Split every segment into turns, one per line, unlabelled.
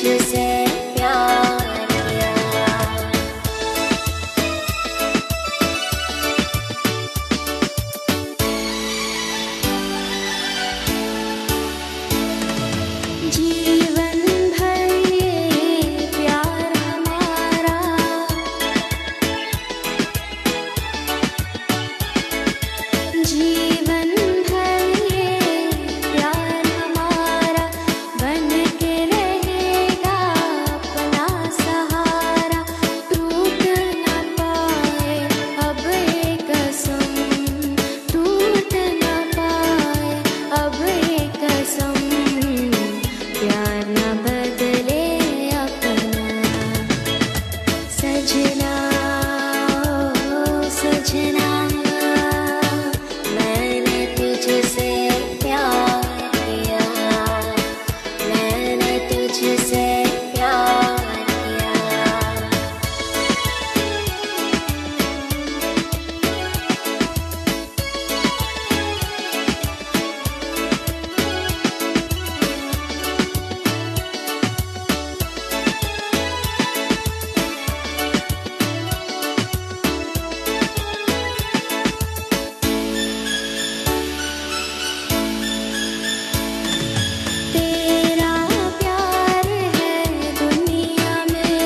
तुझसे प्यार किया जीवन भर ये प्यार हमारा जीवन भर ये प्यार हमारा बन के रहेगा अपना सहारा टूट न पाए अब ये कसम टूट न पाए अब ये कसम प्यार न बदले अपना सजना ओ सजना मैंने तुझसे प्यार किया मैंने तुझसे प्यार किया तेरा प्यार है दुनिया में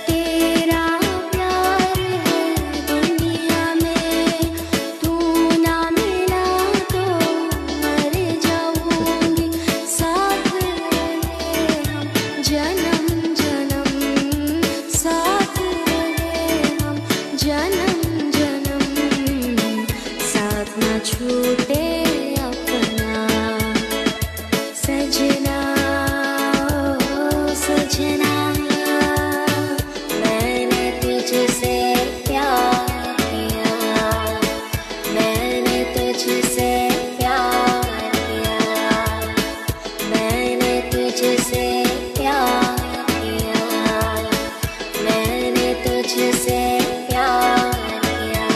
तेरा प्यार है दुनिया में तू ना मिला तो मर जाऊंगी साथ रहे हम जन्म जन्म साथ रहे हम जन्म जन्म साथ ना छूटे अपना सजना ओ सजना मैंने तुझसे प्यार किया मैंने तुझसे प्यार किया मैंने तुझसे प्यार किया मैंने तुझसे प्यार किया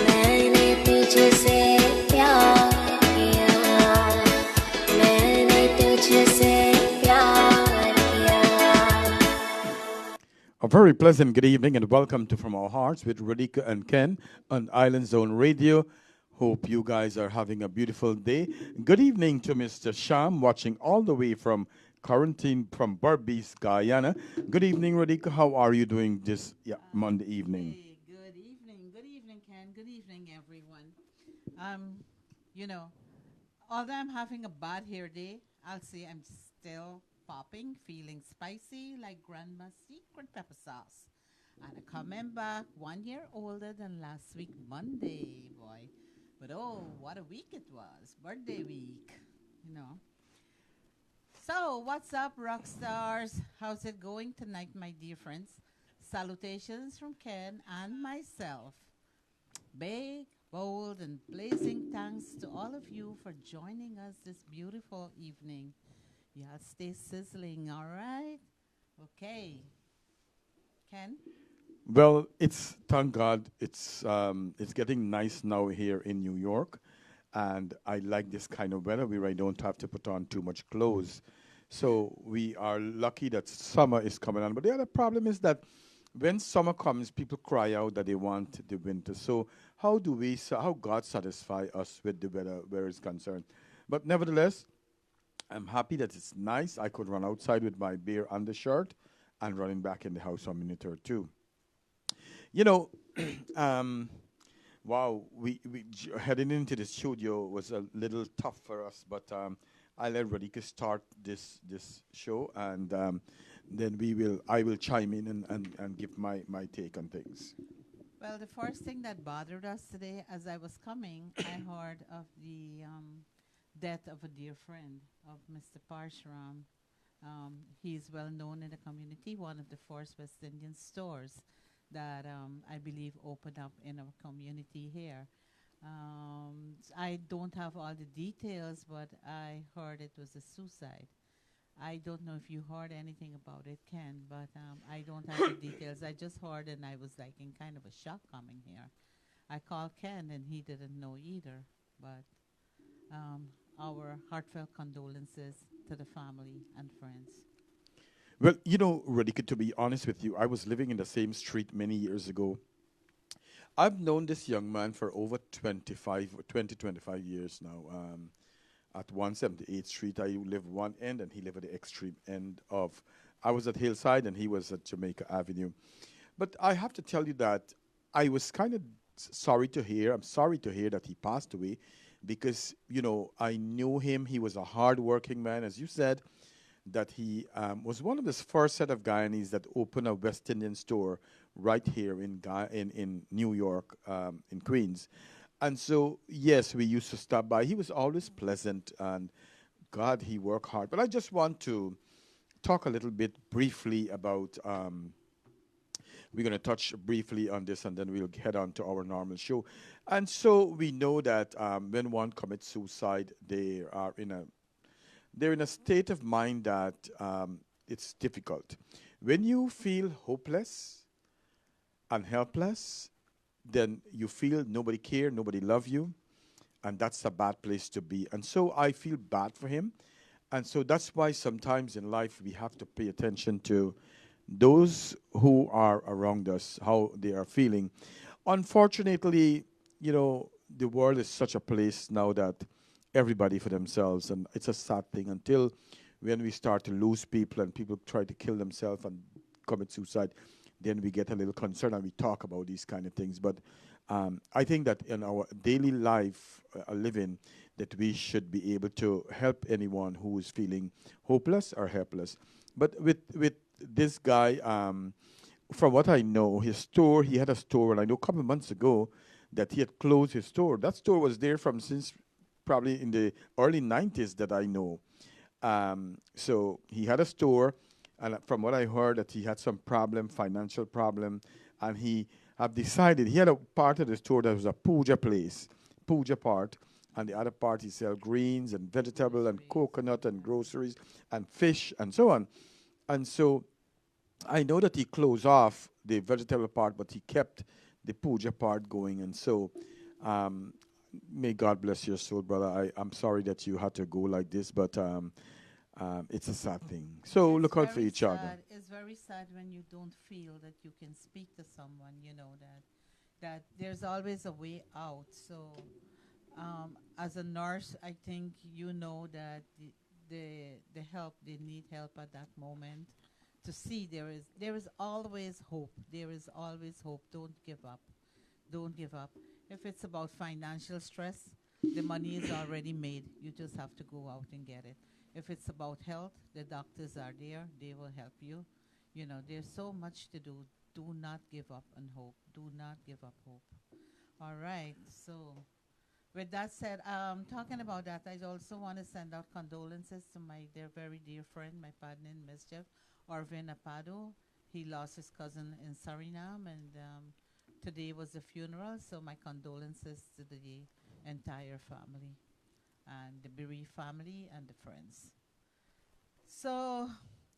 मैंने तुझसे प्यार किया मैंने तुझसे प्यार किया
A very pleasant good evening and welcome to From Our Hearts with Radhika and Ken on Island Zone Radio. Hope you guys are having a beautiful day. Good evening to Mr. Sham watching all the way from quarantine from Barbados, Guyana. Good evening, Radhika. How are you doing this Monday evening?
Hey, good evening, Ken. Good evening, everyone. You know, although I'm having a bad hair day, I'll say I'm still popping, feeling spicy like Grandma's secret pepper sauce. And I'm coming back 1 year older than last week, Monday, boy. But oh, what a week it was. Birthday week, you know. So, what's up, rock stars? How's it going tonight, my dear friends? Salutations from Ken and myself. Big, bold, and blazing thanks to all of you for joining us this beautiful evening. Y'all stay sizzling, all right? Okay. Ken?
Well, it's thank God it's getting nice now here in New York, and I like this kind of weather where I don't have to put on too much clothes. So we are lucky that summer is coming on. But the other problem is that when summer comes, people cry out that they want the winter. So how God satisfy us with the weather where it's concerned? But nevertheless, I'm happy that it's nice. I could run outside with my bare undershirt and running back in the house for a minute or two. You know, wow, heading into the studio was a little tough for us, but I let Radhika start this show, and then I will chime in and give my take on things.
Well, the first thing that bothered us today as I was coming, I heard of the death of a dear friend of Mr. Parshuram. He's well known in the community, one of the first West Indian stores that I believe opened up in our community here. I don't have all the details, but I heard it was a suicide. I don't know if you heard anything about it, Ken, but I don't have the details. I just heard and I was like in kind of a shock coming here. I called Ken and he didn't know either, but Um, our heartfelt condolences to the family and friends.
Well, Radhika, to be honest with you, I was living in the same street many years ago. I've known this young man for over 25 years now. At 178th Street, I live one end and he lived at the extreme end of. I was at Hillside and he was at Jamaica Avenue. But I have to tell you that I was kind of sorry to hear. I'm sorry to hear that he passed away because, I knew him. He was a hardworking man, as you said, that he was one of the first set of Guyanese that opened a West Indian store right here in New York, in Queens. And so, yes, we used to stop by. He was always pleasant, and God, he worked hard. But I just want to talk a little bit briefly about. We're going to touch briefly on this, and then we'll head on to our normal show. And so we know that when one commits suicide, they're in a state of mind that it's difficult. When you feel hopeless and helpless, then you feel nobody care, nobody love you, and that's a bad place to be. And so I feel bad for him, and so that's why sometimes in life we have to pay attention to those who are around us, how they are feeling. Unfortunately, the world is such a place now that everybody for themselves, and it's a sad thing until when we start to lose people and people try to kill themselves and commit suicide, then we get a little concerned and we talk about these kind of things. But I think that in our daily life, living, that we should be able to help anyone who is feeling hopeless or helpless. But with this guy, from what I know, he had a store, and I know a couple of months ago that he had closed his store. That store was there from since probably in the early 90s that I know. So he had a store, and from what I heard, that he had some problem, financial problem, and he have decided he had a part of the store that was a puja place, puja part, and the other part he sell greens and vegetable and coconut and groceries and fish and so on. And so I know that he closed off the vegetable part, but he kept the puja part going. And so, um, may God bless your soul, brother. I'm sorry that you had to go like this, but it's a sad thing. So
It's
look out for
very
each other.
sad. It's very sad when you don't feel that you can speak to someone, that there's always a way out. So, as a nurse, I think you know that the help they need help at that moment. To see there is always hope. There is always hope. Don't give up. Don't give up. If it's about financial stress, the money is already made. You just have to go out and get it. If it's about health, the doctors are there. They will help you. There's so much to do. Do not give up on hope. Do not give up hope. All right. So, with that said, talking about that, I also want to send out condolences to my very dear friend, my partner in mischief, Orvin Apado. He lost his cousin in Suriname, and today was the funeral. So my condolences to the entire family and the bereaved family and the friends. So,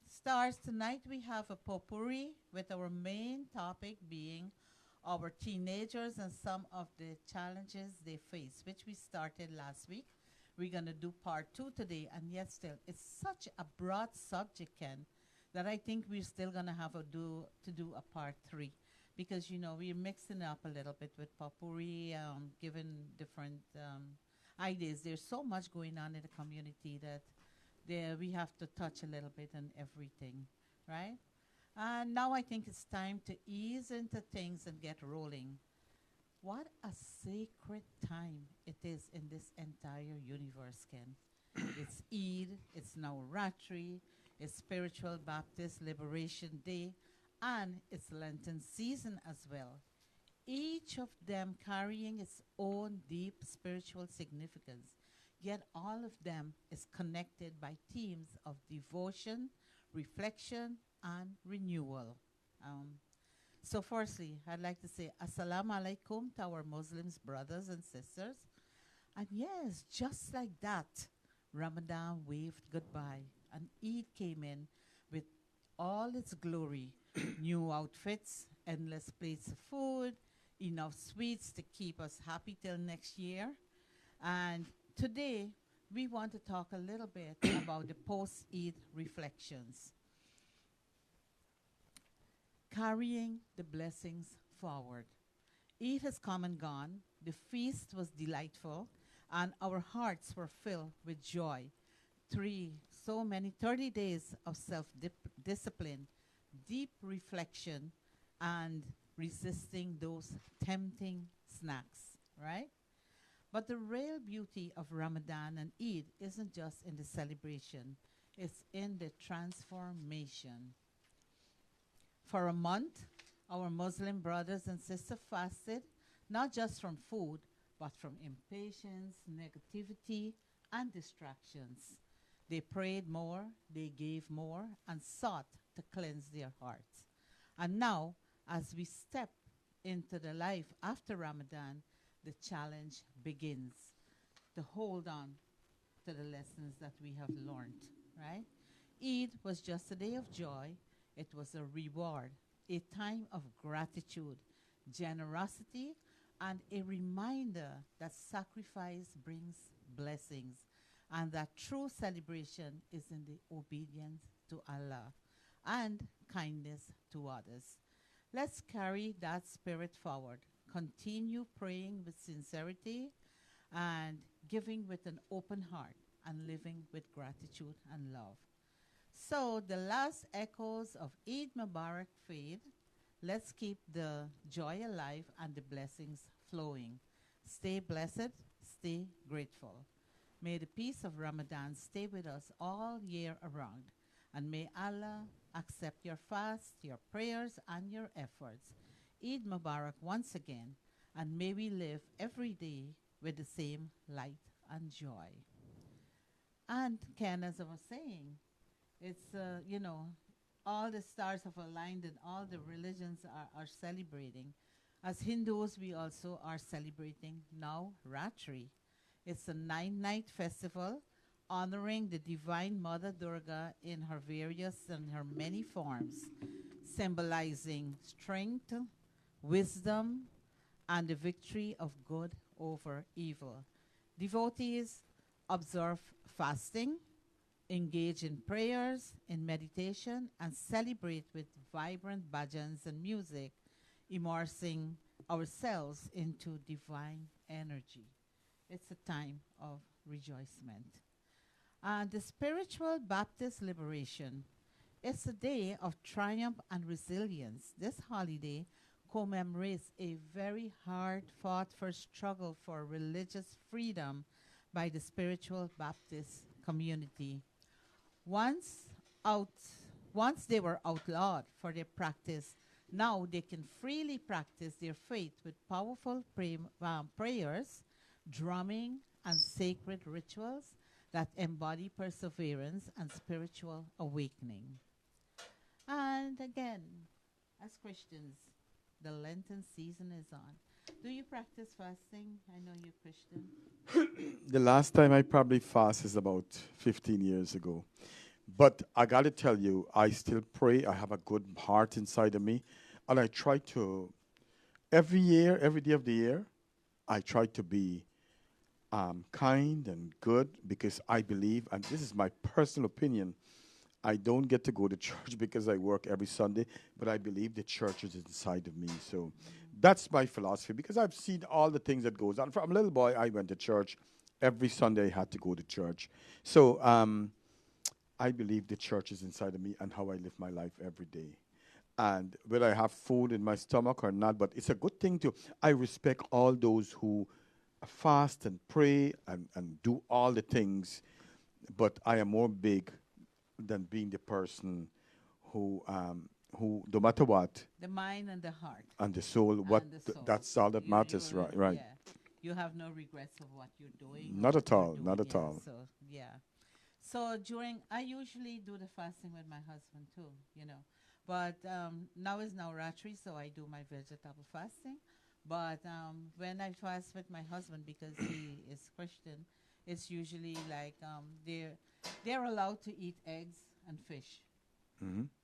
stars, tonight we have a potpourri with our main topic being our teenagers and some of the challenges they face, which we started last week. We're going to do part two today, and yet still, it's such a broad subject, Ken, that I think we're still going to have to do a part three because, we're mixing up a little bit with potpourri, given different ideas. There's so much going on in the community that we have to touch a little bit on everything, right? And now I think it's time to ease into things and get rolling. What a sacred time it is in this entire universe, Ken. It's Eid, it's now Ratri, it's Spiritual Baptist Liberation Day, and it's Lenten season as well. Each of them carrying its own deep spiritual significance, yet all of them is connected by themes of devotion, reflection, and renewal. Um, so, firstly, I'd like to say Assalamu alaikum to our Muslims brothers and sisters. And yes, just like that, Ramadan waved goodbye, and Eid came in with all its glory, new outfits, endless plates of food, enough sweets to keep us happy till next year. And Today, we want to talk a little bit about the post-Eid reflections, carrying the blessings forward. Eid has come and gone. The feast was delightful, and our hearts were filled with joy. So many 30 days of self discipline, deep reflection, and resisting those tempting snacks, right? But the real beauty of Ramadan and Eid isn't just in the celebration, it's in the transformation. For a month, our Muslim brothers and sisters fasted, not just from food, but from impatience, negativity, and distractions. They prayed more, they gave more, and sought to cleanse their hearts. And now, as we step into the life after Ramadan, the challenge begins to hold on to the lessons that we have learned, right? Eid was just a day of joy, it was a reward, a time of gratitude, generosity, and a reminder that sacrifice brings blessings and that true celebration is in the obedience to Allah and kindness to others. Let's carry that spirit forward. Continue praying with sincerity and giving with an open heart and living with gratitude and love. So the last echoes of Eid Mubarak fade. Let's keep the joy alive and the blessings flowing. Stay blessed, stay grateful. May the peace of Ramadan stay with us all year around. And may Allah accept your fast, your prayers, and your efforts. Eid Mubarak once again, and may we live every day with the same light and joy. And Ken, as I was saying, it's, all the stars have aligned and all the religions are celebrating. As Hindus, we also are celebrating now Ratri. It's a 9-night festival honoring the Divine Mother Durga in her various and her many forms, symbolizing strength, wisdom, and the victory of good over evil. Devotees observe fasting, engage in prayers, in meditation, and celebrate with vibrant bhajans and music, immersing ourselves into divine energy. It's a time of rejoicement. And the spiritual Baptist liberation, it's a day of triumph and resilience. This holiday commemorates a very hard-fought for struggle for religious freedom by the spiritual Baptist community. Once out, once they were outlawed for their practice, now they can freely practice their faith with powerful prayers, drumming, and sacred rituals that embody perseverance and spiritual awakening. And again, as Christians, the Lenten season is on. Do you practice fasting? I know you're Christian.
The last time I probably fast is about 15 years ago. But I got to tell you, I still pray. I have a good heart inside of me. And I try to, every year, every day of the year, I try to be kind and good because I believe, and this is my personal opinion, I don't get to go to church because I work every Sunday, but I believe the church is inside of me. So that's my philosophy because I've seen all the things that goes on. From a little boy, I went to church. Every Sunday I had to go to church. So I believe the church is inside of me and how I live my life every day. And whether I have food in my stomach or not, but it's a good thing to, I respect all those who fast and pray and do all the things, but I am more big than being the person who no matter what,
The mind and the heart.
and the soul, that's all that matters, right?
Yeah. You have no regrets of what you're doing. or
Not
what
at
you're
all,
doing,
not at
yeah.
all.
So, yeah. So I usually do the fasting with my husband too, But now is Navratri, so I do my vegetable fasting. But when I fast with my husband, because he is Christian, it's usually like they're allowed to eat eggs and fish,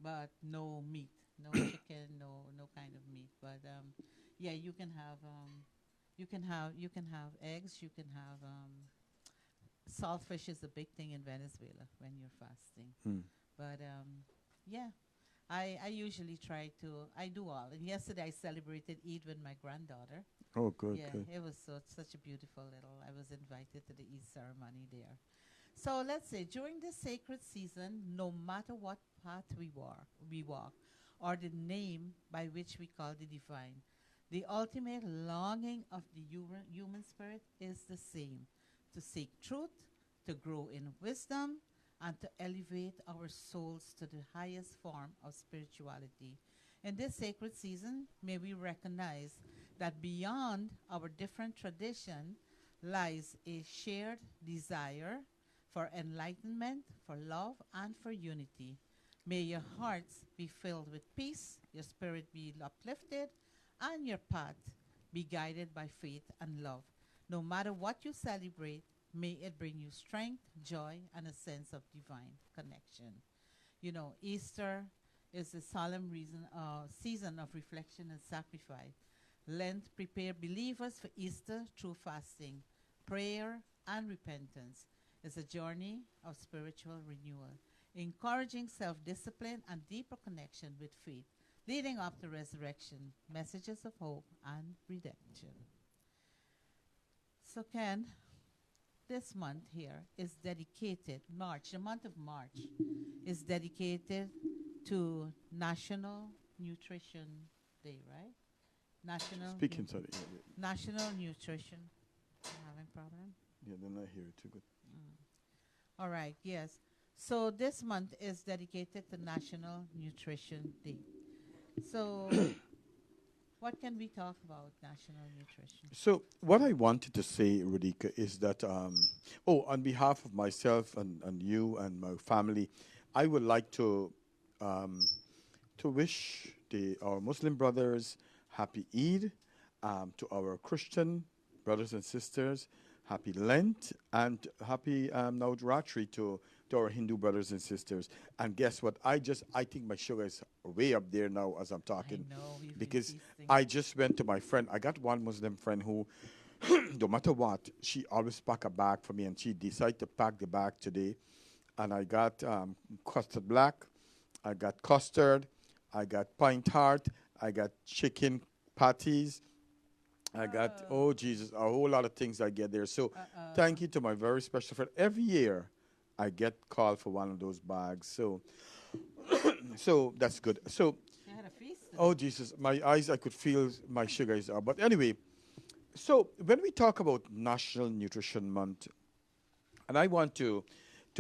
but no meat, no chicken, no kind of meat. But yeah, you can have eggs, you can have saltfish is a big thing in Venezuela when you're fasting.
Mm.
But yeah, I usually try to, I do all. And yesterday I celebrated Eid with my granddaughter.
Oh, good,
Yeah,
good.
it was such a beautiful little, I was invited to the Eid ceremony there. So let's say during this sacred season, no matter what path we walk, or the name by which we call the divine, the ultimate longing of the human spirit is the same: to seek truth, to grow in wisdom, and to elevate our souls to the highest form of spirituality. In this sacred season, may we recognize that beyond our different tradition lies a shared desire for enlightenment, for love, and for unity. May your hearts be filled with peace, your spirit be uplifted, and your path be guided by faith and love. No matter what you celebrate, may it bring you strength, joy, and a sense of divine connection. You know, Easter is a solemn season of reflection and sacrifice. Lent prepare believers for Easter through fasting, prayer, and repentance. It's a journey of spiritual renewal, encouraging self-discipline and deeper connection with faith, leading up to resurrection, messages of hope and redemption. So, Ken, this month here is dedicated, March, the month of March, is dedicated to National Nutrition Day, right?
Speaking, sorry. Yeah,
National Nutrition. You having problem?
yeah, they're not here too good.
All right, yes. So this month is dedicated to National Nutrition Day. So what can we talk about National Nutrition?
So, what I wanted to say, Radhika, is that, on behalf of myself and you and my family, I would like um, to wish our Muslim brothers happy Eid, to our Christian brothers and sisters, happy Lent, and happy Navratri to our Hindu brothers and sisters. And guess what? I think my sugar is way up there now as I'm talking.
I know, we've been
Because
feasting.
I just went to my friend. I got one Muslim friend who, no matter what, she always pack a bag for me, and she decided to pack the bag today. And I got custard black, I got custard, I got pint tart, I got chicken patties, I got, oh Jesus, a whole lot of things I get there. So thank you to my very special friend. Every year I get called for one of those bags. So that's good. So,
They had a feast today.
oh Jesus, my eyes, I could feel my sugar is up. But anyway, so when we talk about National Nutrition Month, and I want to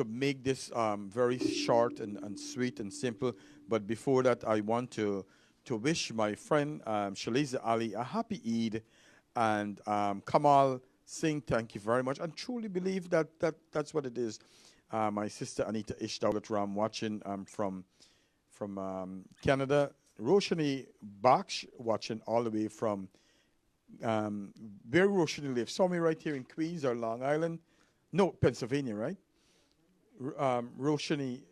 make this very short and sweet and simple. But before that, I want to wish my friend Shaliza Ali a happy Eid, and Kamal Singh, thank you very much, and truly believe that's what it is. My sister Anita Ishdawlat Ram watching from Canada. Roshani Baksh watching all the way from where Roshani lives. Saw me right here in Queens or Long Island. No, Pennsylvania, right? Roshani,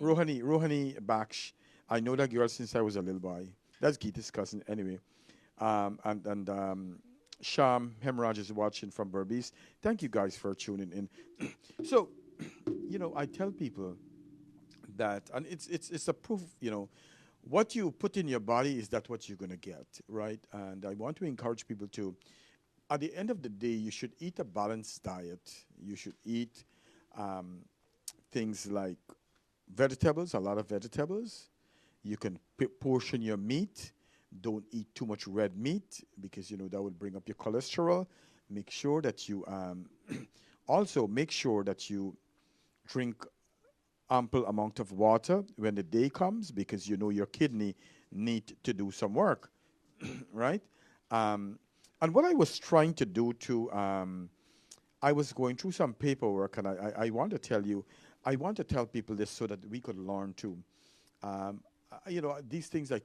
Roshni.
Rohani Baksh. I know that girl since I was a little boy. That's Geeta's cousin, anyway. And Sham Hemraj is watching from Berbice. Thank you guys for tuning in. So, I tell people that, and it's a proof. What you put in your body is that what you're gonna get, right? And I want to encourage people to, at the end of the day, you should eat a balanced diet. You should eat things like vegetables, a lot of vegetables. You can portion your meat. Don't eat too much red meat because that will bring up your cholesterol. Make sure that you also make sure that you drink ample amount of water when the day comes, because your kidney need to do some work, right? And what I was trying to do I was going through some paperwork, and I want to tell you, I want to tell people this so that we could learn too. These things I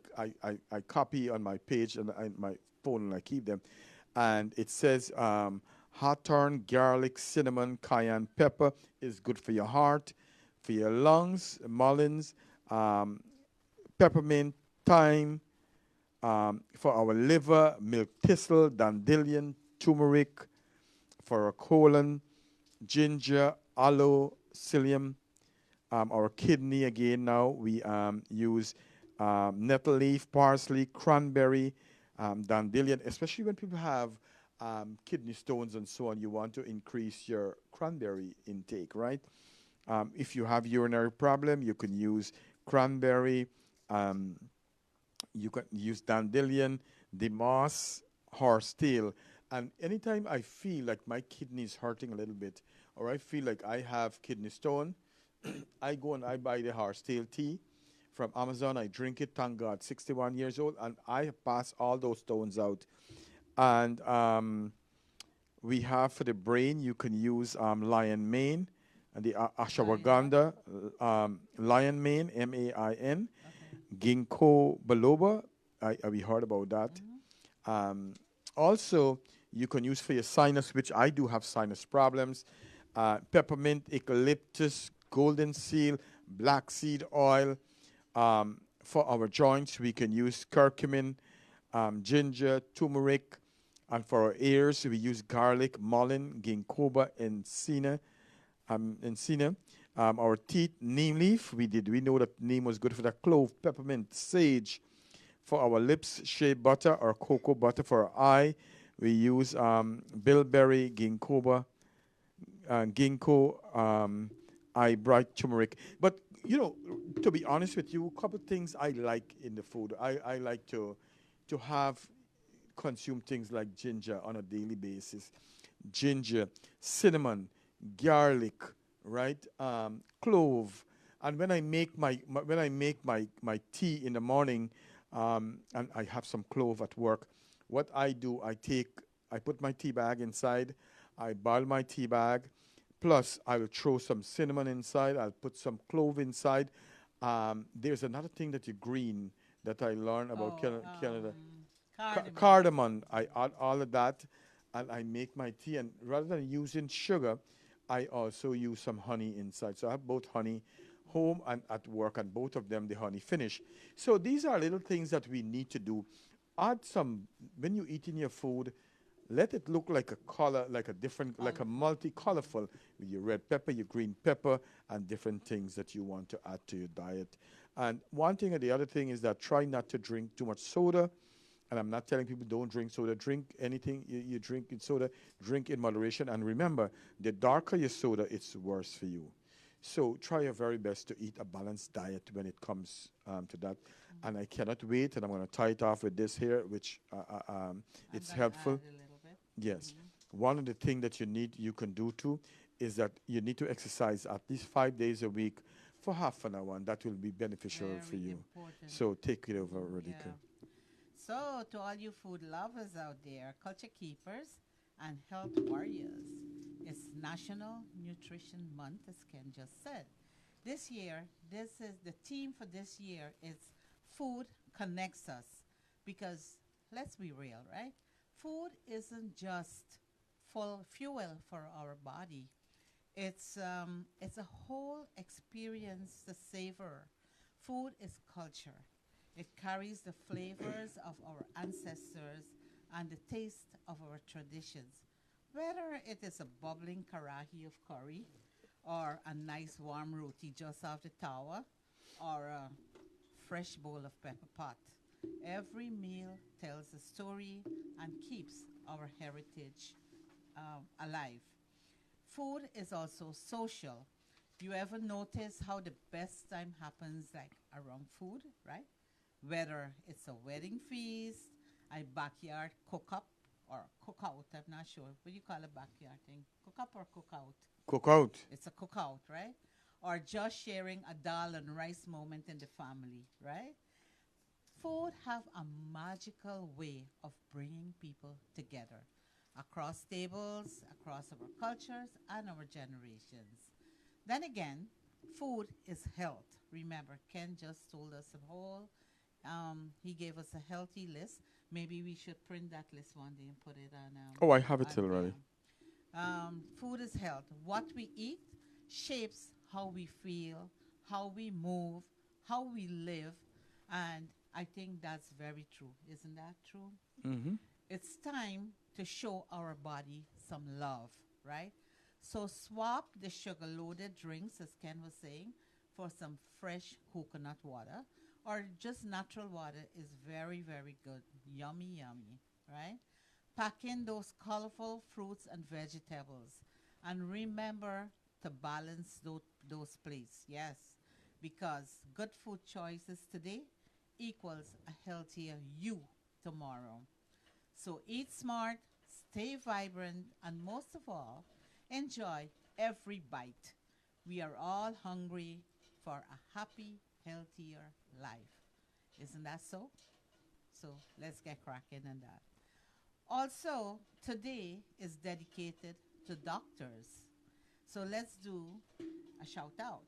copy on my page and my phone, and I keep them. And it says hawthorn, garlic, cinnamon, cayenne pepper is good for your heart, for your lungs, mullins, peppermint, thyme, for our liver, milk thistle, dandelion, turmeric, for our colon, ginger, aloe, psyllium, our kidney again now. We use nettle leaf, parsley, cranberry, dandelion, especially when people have kidney stones and so on. You want to increase your cranberry intake, right? If you have urinary problem, you can use cranberry. Um, you can use dandelion, the moss, horsetail. And anytime I feel like my kidney is hurting a little bit, or I feel like I have kidney stone, I go and I buy the horsetail tea from Amazon. I drink it, thank God, 61 years old, and I pass all those stones out. And we have for the brain, you can use lion mane and the
Lion what?
ashwagandha, lion mane, MAIN,
Okay.
ginkgo biloba. We heard about that. Um, Also, you can use for your sinus, which I do have sinus problems. Peppermint, eucalyptus, golden seal, black seed oil. For our joints, we can use curcumin, ginger, turmeric. And for our ears, we use garlic, mullein, ginkgo, encina. Our teeth, neem leaf. We know that neem was good for the clove, peppermint, sage. For our lips, shea butter or cocoa butter. For our eye, we use bilberry, ginkgo, eye bright, turmeric. But you know, to be honest with you, a couple things I like in the food. I like to have consume things like ginger on a daily basis. Ginger, cinnamon, garlic, right? Clove. And when I make my tea in the morning, and I have some clove at work, what I do, I put my tea bag inside, I boil my tea bag, plus I will throw some cinnamon inside, I'll put some clove inside. There's another thing that you green that I learned about
Oh,
Canada.
cardamom.
Cardamom. I add all of that, and I make my tea. And rather than using sugar, I also use some honey inside. So I have both honey home and at work, and both of them the honey finish. So these are little things that we need to do. Add some when you eat in your food. Let it look like a color, like a different, like a
Colorful.
multi-colorful with your red pepper, your green pepper, and different things that you want to add to your diet. And one thing and the other thing is that try not to drink too much soda. And I'm not telling people don't drink soda. Drink anything you drink in soda. Drink in moderation. And remember, the darker your soda, it's worse for you. So try your very best to eat a balanced diet when it comes to that. And I cannot wait, and I'm going to tie it off with this here, which
I'm
it's
going to add
helpful.
a little bit.
Yes. One of the things that you can do too, is that you need to exercise at least 5 days a week for half an hour, and that will be beneficial for
Very
you.
important.
So take it over, Radhika.
Yeah. So, to all you food lovers out there, culture keepers, and health warriors, it's National Nutrition Month, as Ken just said. This year, this is the theme for this year is food connects us because let's be real, right? Food isn't just full fuel for our body. It's a whole experience to savor. Food is culture. It carries the flavors of our ancestors and the taste of our traditions. Whether it is a bubbling karahi of curry, or a nice warm roti just off the tower, or a fresh bowl of pepper pot, every meal tells a story and keeps our heritage alive. Food is also social. You ever notice how the best time happens like around food, right? Whether it's a wedding feast, a backyard cook up or cook out, I'm not sure. What do you call a backyard thing? Cook up or cook out?
Cook out.
It's a cookout, right? Or just sharing a dal and rice moment in the family, right? Food have a magical way of bringing people together across tables, across our cultures and our generations. Then again, food is health. Remember, Ken just told us a whole, he gave us a healthy list. Maybe we should print that list one day and put it
Oh, I have it
on
already.
food is health. What we eat shapes how we feel, how we move, how we live, and I think that's very true. Isn't that true?
Mm-hmm.
It's time to show our body some love, right? So swap the sugar-loaded drinks, as Ken was saying, for some fresh coconut water, or just natural water is very, very good. Yummy, yummy, right? Pack in those colorful fruits and vegetables. And remember to balance those plates, yes, because good food choices today equals a healthier you tomorrow. So eat smart, stay vibrant, and most of all, enjoy every bite. We are all hungry for a happy, healthier life. Isn't that so? So let's get cracking on that. Also, today is dedicated to doctors. So let's do a shout out.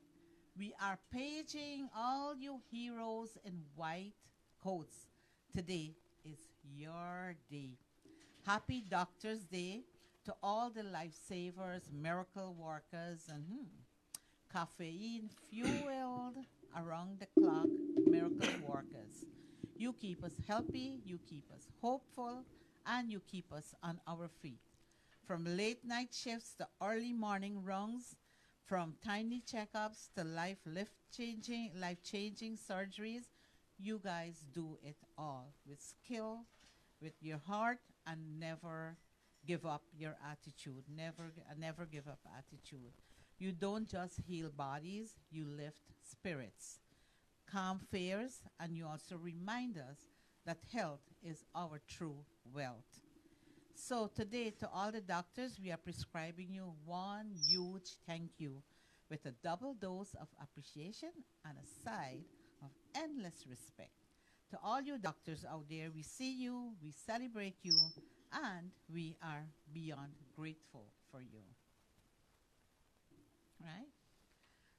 We are paging all you heroes in white coats. Today is your day. Happy Doctor's Day to all the lifesavers, miracle workers, and caffeine fueled around the clock miracle workers. You keep us healthy, you keep us hopeful, and you keep us on our feet. From late night shifts to early morning runs, from tiny checkups to life changing surgeries, you guys do it all with skill, with your heart, and never give up your attitude. Never give up attitude. You don't just heal bodies, you lift spirits, calm fears, and you also remind us that health is our true wealth. So today, to all the doctors, we are prescribing you one huge thank you with a double dose of appreciation and a side of endless respect. To all you doctors out there, we see you, we celebrate you, and we are beyond grateful for you. Right?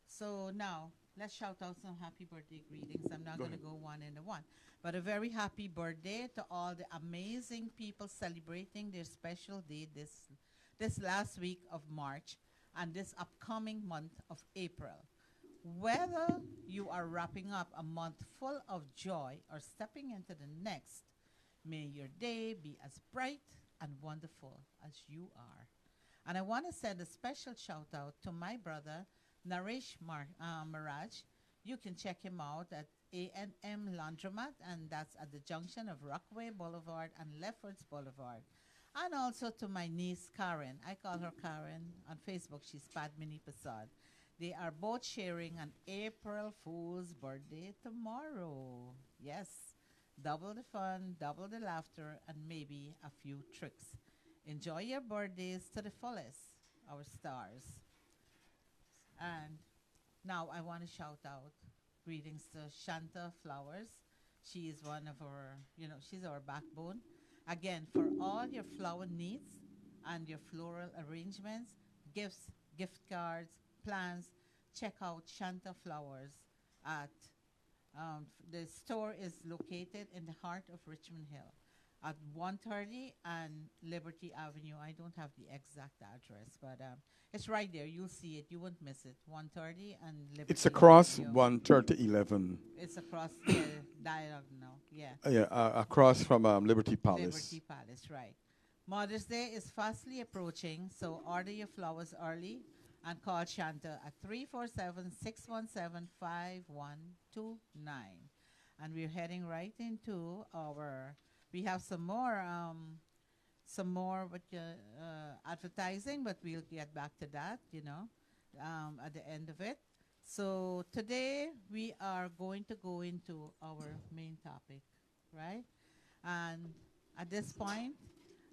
So now, let's shout out some happy birthday greetings. I'm not going to go one in one. But a very happy birthday to all the amazing people celebrating their special day this last week of March and this upcoming month of April. Whether you are wrapping up a month full of joy or stepping into the next, may your day be as bright and wonderful as you are. And I want to send a special shout out to my brother, Naresh Maraj. You can check him out at A&M Laundromat, and that's at the junction of Rockaway Boulevard and Leffords Boulevard. And also to my niece, Karen. I call her Karen. On Facebook, she's Padmini Prasad. They are both sharing an April Fool's birthday tomorrow. Yes, double the fun, double the laughter, and maybe a few tricks. Enjoy your birthdays to the fullest, our stars. And now I want to shout out greetings to Shanta Flowers. She is one of our, she's our backbone. Again, for all your flower needs and your floral arrangements, gifts, gift cards, plans, check out Shanta Flowers at, the store is located in the heart of Richmond Hill at 130 and Liberty Avenue. I don't have the exact address, but it's right there. You'll see it. You won't miss it. 130 and Liberty
It's across
Avenue.
130 11.
It's across the diagonal. Yeah.
Across from Liberty Palace.
Liberty Palace, right. Mother's Day is fastly approaching, so order your flowers early and call Shanta at 347-617-5129. And we're heading right into we have some more advertising, but we'll get back to that, at the end of it. So today we are going to go into our main topic, right? And at this point,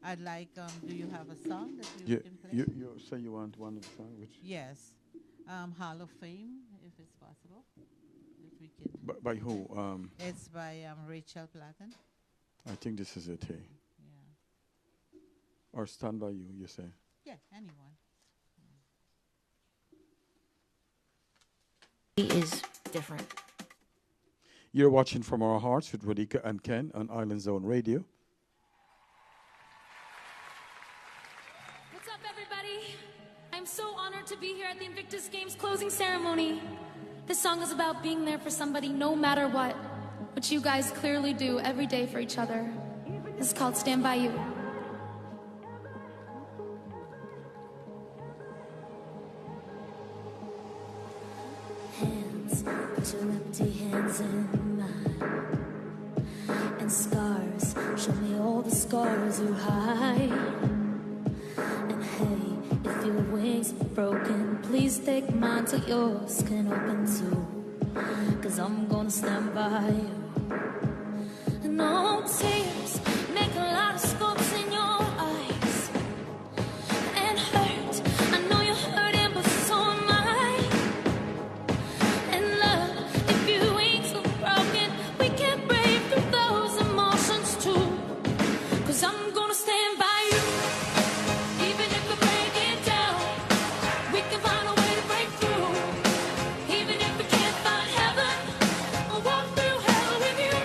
I'd like, do you have a song that you can play?
You say you want one of the song, which?
Yes. Hall of Fame, if it's possible. If we can.
By who?
It's by Rachel Platten.
I think this is it, hey.
Yeah.
Or Stand By You say?
Yeah, anyone.
He is different.
You're watching From Our Hearts with Radhika and Ken on Island Zone Radio.
What's up, everybody? I'm so honored to be here at the Invictus Games closing ceremony. This song is about being there for somebody no matter what, which you guys clearly do every day for each other. This is called Stand By You.
Put your empty hands in mine, and scars, show me all the scars you hide. And hey, if your wings are broken, please take mine till yours can open too. Cause I'm gonna stand by you. No tears make a lot of scopes in your eyes and hurt. I know you're hurting, but so am I. And love, if you ain't so broken, we can break through those emotions too. Cause I'm gonna stand by you, even if we break it down. We can find a way to break through, even if we can't find heaven. I'll walk through hell with you.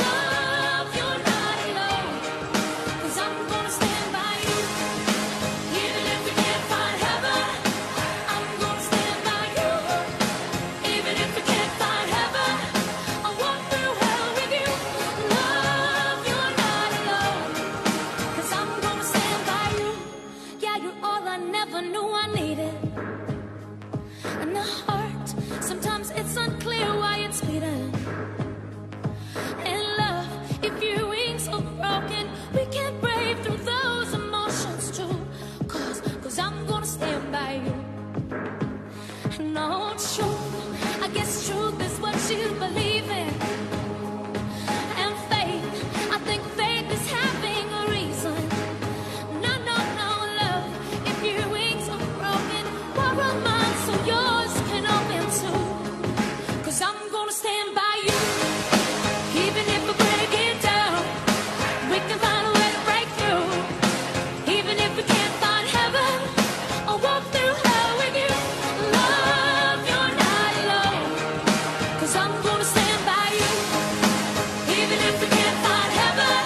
Love, you're not alone. Cause I'm gonna stand by you, even if we can't find heaven. I'm gonna stand by you, even if we can't find heaven. I'll walk through hell with you. Love, you're not alone. Cause I'm gonna stand by you. Yeah, you're all I never knew I needed. And the heart, sometimes it's unclear why it's beating. And love, if your wings are broken, we can brave through those emotions too. Cause I'm gonna stand by you. No truth, I guess truth is what you believe in. And faith, I think faith is having a reason. No, no, no, love, if your wings are broken, borrow mine so yours can open too. Cause I'm gonna stand by you, even if we break it down. We can find a way to break through, even if we can't find heaven. I'll walk through hell with you. Love, you're not alone. Cause I'm gonna stand by you, even if we can't find heaven.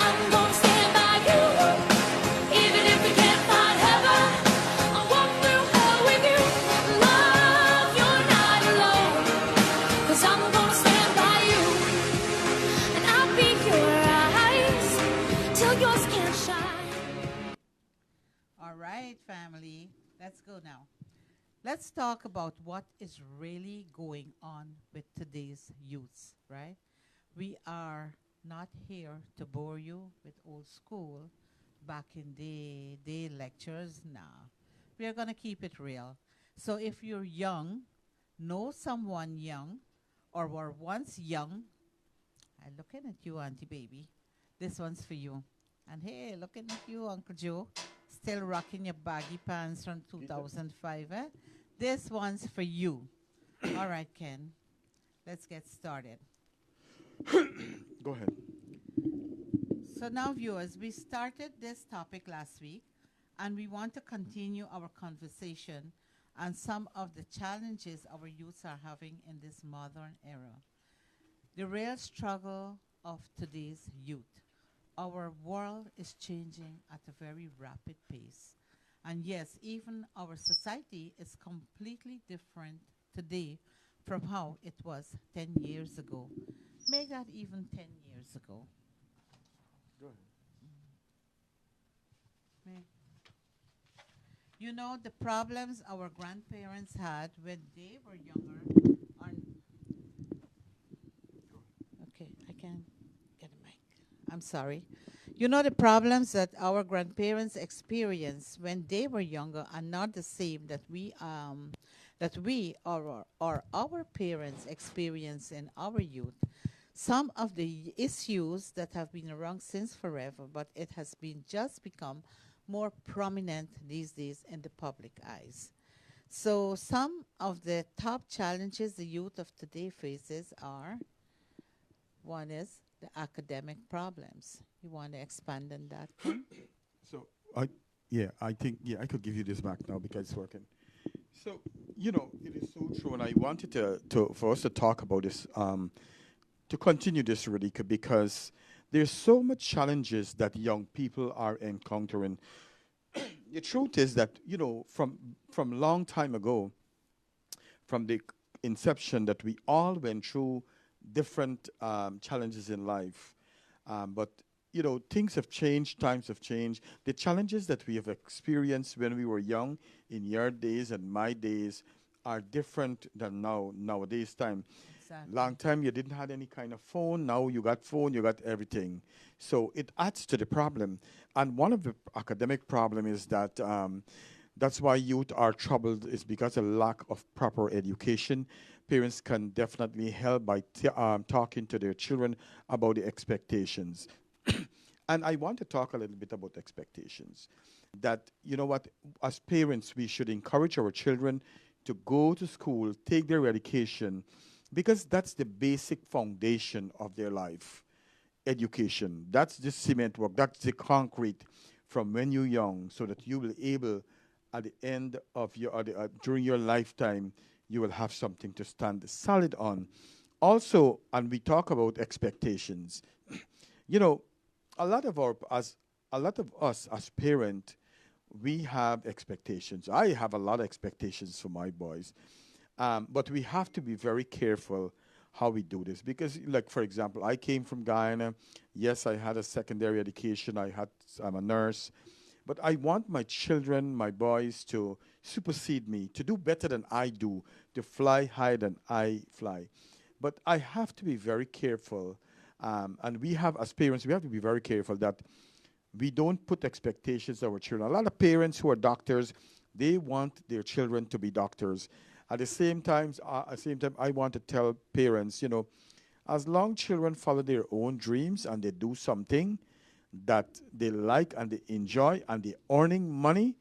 I'm gonna stand by you, even if we can't find heaven. I'll walk through hell with you. Love, you're not alone. Cause I'm gonna stand by you, and I'll be your eyes till yours can't shine.
All right, family, let's go now. Let's talk about what is really going on with today's youths, right? We are not here to bore you with old school, back in the day lectures. Nah, we are going to keep it real. So if you're young, know someone young, or were once young, I'm looking at you, Auntie Baby. This one's for you. And hey, looking at you, Uncle Joe. Still rocking your baggy pants from 2005, eh? This one's for you. All right, Ken. Let's get started.
Go ahead.
So now, viewers, we started this topic last week, and we want to continue our conversation on some of the challenges our youths are having in this modern era. The real struggle of today's youth. Our world is changing at a very rapid pace. And yes, even our society is completely different today from how it was 10 years ago. Make that even 10 years ago.
Go ahead.
Me. You know, the problems our grandparents had when they were younger are... Okay, I can get a mic. I'm sorry. You know, the problems that our grandparents experienced when they were younger are not the same that we or our parents experience in our youth. Some of the issues that have been around since forever, but it has been just become more prominent these days in the public eyes. So some of the top challenges the youth of today faces are, one is the academic problems. You want to expand on that, Ken?
So I think I could give you this back now because it's working. So it is so true, and I wanted to for us to talk about this, to continue this, Radhika, because there's so much challenges that young people are encountering. The truth is that from long time ago, from the inception, that we all went through different challenges in life, but things have changed, times have changed. The challenges that we have experienced when we were young, in your days and my days, are different than nowadays time.
Exactly.
Long time you didn't have any kind of phone. Now you got phone, you got everything. So it adds to the problem. And one of the academic problem is that that's why youth are troubled is because of lack of proper education. Parents can definitely help by talking to their children about the expectations. And I want to talk a little bit about expectations. That, you know what, as parents, we should encourage our children to go to school, take their education, because that's the basic foundation of their life. Education. That's the cement work, that's the concrete from when you're young, so that you will able at the end of your, during your lifetime, you will have something to stand solid on. Also, and we talk about expectations. You know, a lot of our as a lot of us as parent, we have expectations. I have a lot of expectations for my boys, but we have to be very careful how we do this because, like for example, I came from Guyana. Yes, I had a secondary education. I'm a nurse, but I want my children, my boys, to supersede me, to do better than I do, to fly higher than I fly. But I have to be very careful, and we have, as parents, we have to be very careful that we don't put expectations on our children. A lot of parents who are doctors, they want their children to be doctors. At the same time, I want to tell parents, as long children follow their own dreams and they do something that they like and they enjoy and they're earning money,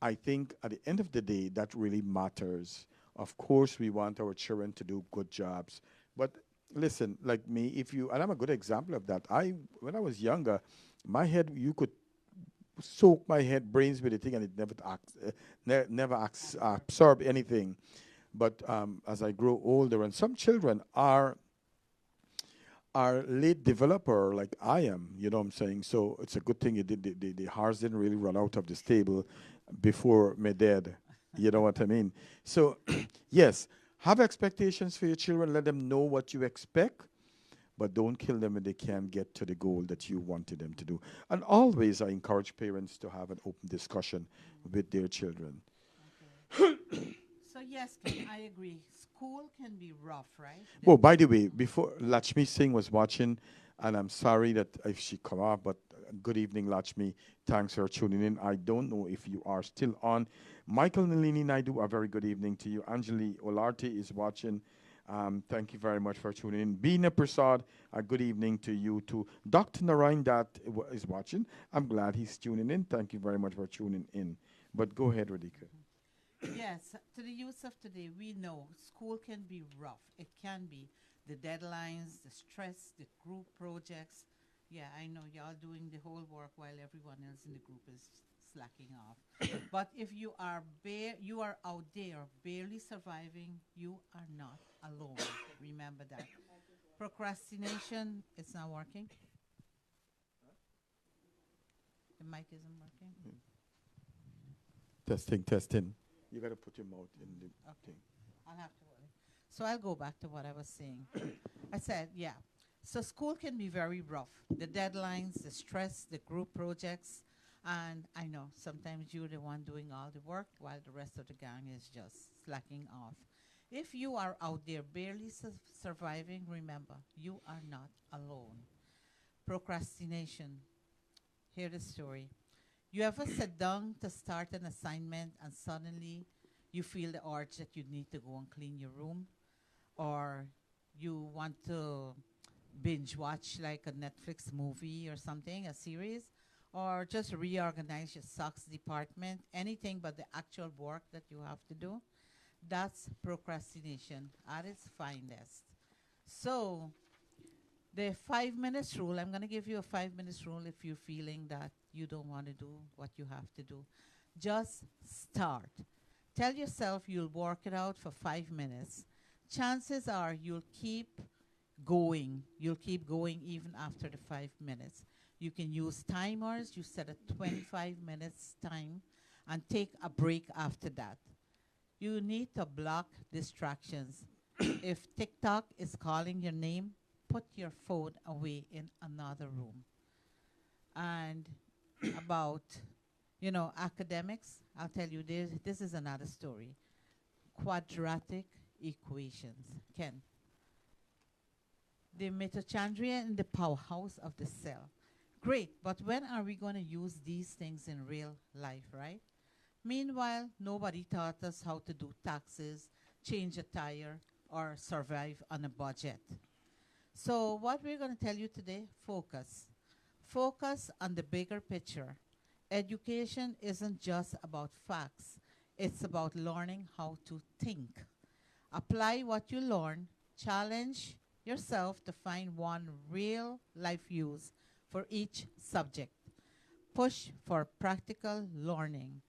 I think at the end of the day, that really matters. Of course, we want our children to do good jobs. But listen, like me, and I'm a good example of that. When I was younger, my head, you could soak my head brains with a thing and it never absorb anything. But as I grow older, and some children are late developer like I am, you know what I'm saying? So it's a good thing the hearts didn't really run out of the stable before my dad. You know what I mean? So yes, have expectations for your children. Let them know what you expect, but don't kill them when they can't get to the goal that you wanted them to do. And always I encourage parents to have an open discussion with their children.
So yes, Ken, I agree. School can be rough, right?
Oh, by the way, before Lakshmi Singh was watching, and I'm sorry that if she come off, but good evening, Lakshmi. Thanks for tuning in. I don't know if you are still on. Michael Nalini Naidu, a very good evening to you. Anjali Olarte is watching. Thank you very much for tuning in. Beena Prasad, a good evening to you too. Dr. Narayan Dat is watching. I'm glad he's tuning in. Thank you very much for tuning in. But go ahead, Radhika.
Yes, to the youth of today, we know school can be rough. It can be the deadlines, the stress, the group projects. Yeah, I know y'all doing the whole work while everyone else in the group is slacking off. But if you are out there barely surviving, you are not alone. Remember that. Procrastination, it's not working. The mic isn't working.
Testing, testing. You got to put your mouth in the thing.
I'll have to worry. So I'll go back to what I was saying. I said, yeah. So school can be very rough. The deadlines, the stress, the group projects. And I know sometimes you're the one doing all the work while the rest of the gang is just slacking off. If you are out there barely surviving, remember, you are not alone. Procrastination. Hear the story. You ever sit down to start an assignment and suddenly you feel the urge that you need to go and clean your room? Or you want to binge watch like a Netflix movie or something, a series? Or just reorganize your socks department, anything but the actual work that you have to do? That's procrastination at its finest. So the 5 minutes rule, I'm going to give you a 5 minutes rule if you're feeling that you don't want to do what you have to do. Just start. Tell yourself you'll work it out for 5 minutes. Chances are you'll keep going. You'll keep going even after the 5 minutes. You can use timers. You set a 25 minutes time and take a break after that. You need to block distractions. If TikTok is calling your name, put your phone away in another room. And about, academics, I'll tell you this is another story. quadratic equations. Ken, the mitochondria in the powerhouse of the cell. Great, but when are we going to use these things in real life, right? Meanwhile, nobody taught us how to do taxes, change a tire, or survive on a budget. So, what we're going to tell you today, focus. Focus on the bigger picture. Education isn't just about facts, it's about learning how to think. Apply what you learn, challenge yourself to find one real life use for each subject. Push for practical learning.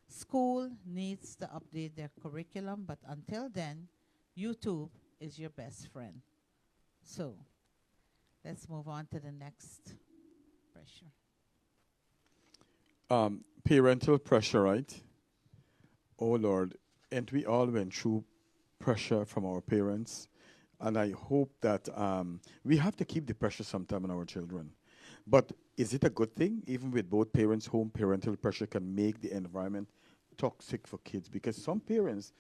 School needs to update their curriculum, but until then, YouTube is your best friend. So, let's move on to the next pressure.
Parental pressure, right? Oh Lord, and we all went through pressure from our parents, and I hope that we have to keep the pressure sometime on our children. But is it a good thing? Even with both parents home, parental pressure can make the environment toxic for kids because some parents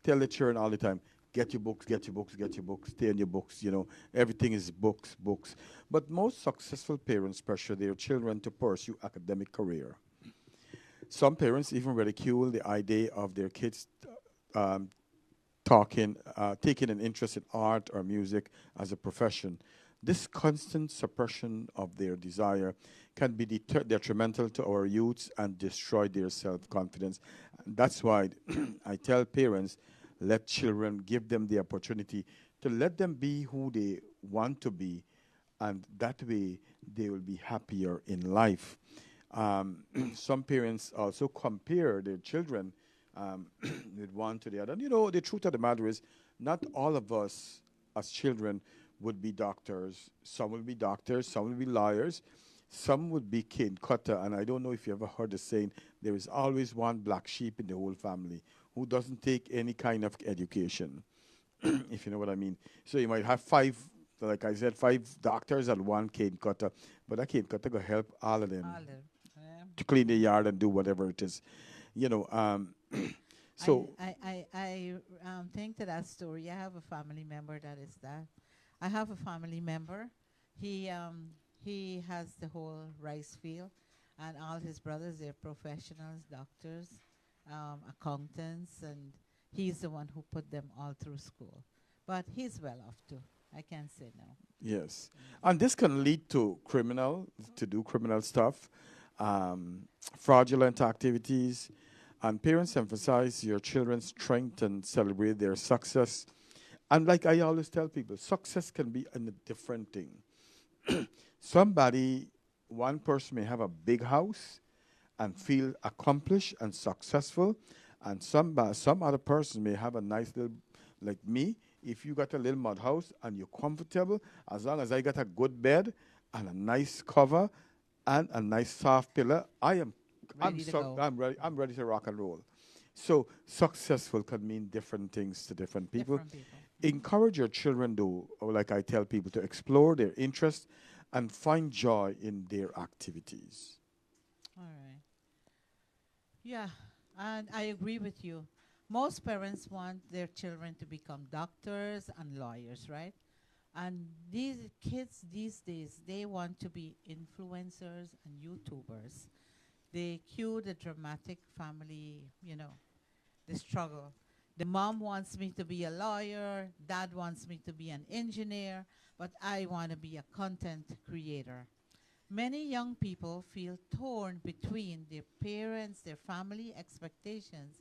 tell the children all the time, get your books, get your books, get your books, stay in your books, everything is books, books. But most successful parents pressure their children to pursue academic career. Some parents even ridicule the idea of their kids um, taking an interest in art or music as a profession. This constant suppression of their desire can be detrimental to our youths and destroy their self-confidence. That's why I tell parents, let children, give them the opportunity to let them be who they want to be, and that way they will be happier in life. Some parents also compare their children with one to the other. And the truth of the matter is, not all of us as children would be doctors. Some will be doctors, some will be lawyers, some would be cane cutter. And I don't know if you ever heard the saying, there is always one black sheep in the whole family who doesn't take any kind of education, if you know what I mean. So you might have five, like I said, five doctors and one cane cutter, but that cane cutter will help all of them
Olive. Yeah.
to clean the yard and do whatever it is. You know, um, so
I think to that story. I have a family member that is that. I have a family member. He has the whole rice field, and all his brothers, they're professionals, doctors, accountants, and he's the one who put them all through school. But he's well off too. I can't say no.
yes. And this can lead to to do criminal stuff, fraudulent activities, and parents emphasize your children's strength and celebrate their success. And like I always tell people, success can be a different thing. One person may have a big house and feel accomplished and successful, and some other person may have a nice little, like me. If you got a little mud house and you're comfortable, as long as I got a good bed and a nice cover and a nice soft pillow,
Ready to go.
I'm ready to rock and roll. So successful can mean different things to different people.
Different people.
Encourage your children to, or like I tell people, to explore their interests and find joy in their activities.
All right. Yeah, and I agree with you. Most parents want their children to become doctors and lawyers, right? And these kids these days, they want to be influencers and YouTubers. They cue the dramatic family, the struggle. The mom wants me to be a lawyer, dad wants me to be an engineer, but I want to be a content creator. Many young people feel torn between their parents, their family expectations,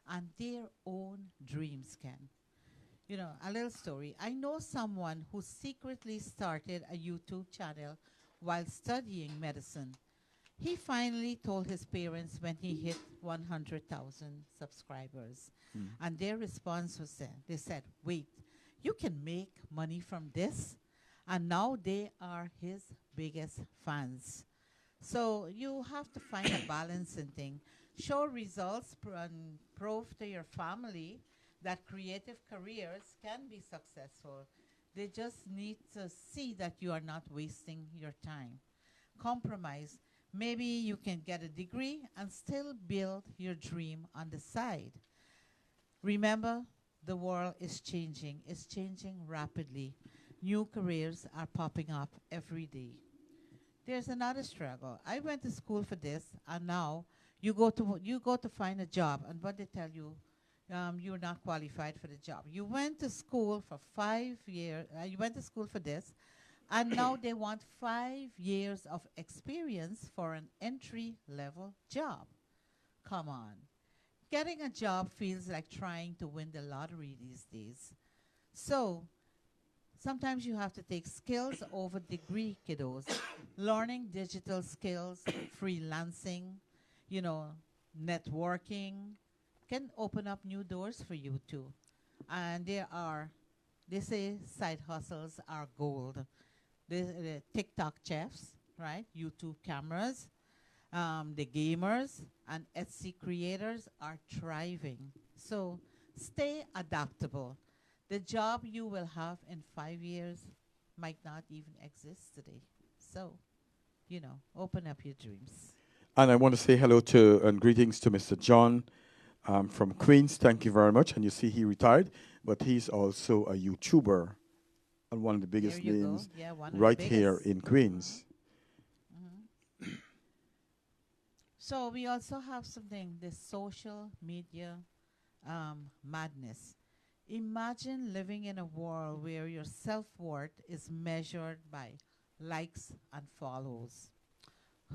and their own dreams, Ken. A little story. I know someone who secretly started a YouTube channel while studying medicine. He finally told his parents when he hit 100,000 subscribers. And their response was they said, wait, you can make money from this? And now they are his biggest fans. So you have to find a balancing thing. Show results and prove to your family that creative careers can be successful. They just need to see that you are not wasting your time. Compromise. Maybe you can get a degree and still build your dream on the side. Remember, the world is changing. It's changing rapidly. New careers are popping up every day. There's another struggle. I went to school for this, and now you go to find a job, and what they tell you, you're not qualified for the job. You went to school for 5 years. You went to school for this, and now they want 5 years of experience for an entry level job. Come on. Getting a job feels like trying to win the lottery these days. So sometimes you have to take skills over degree, kiddos. Learning digital skills, freelancing, you know, networking can open up new doors for you too. And they say side hustles are gold. The TikTok chefs, right? YouTube cameras, the gamers and Etsy creators are thriving. So stay adaptable. The job you will have in 5 years might not even exist today. So, open up your dreams.
And I want to say hello to and greetings to Mr. John from Queens. Thank you very much. And you see he retired, but he's also a YouTuber and one of the biggest
There you go.
names
Yeah, one of the
right here
biggest.
in Queens.
So we also have something, the social media madness. Imagine living in a world where your self-worth is measured by likes and follows.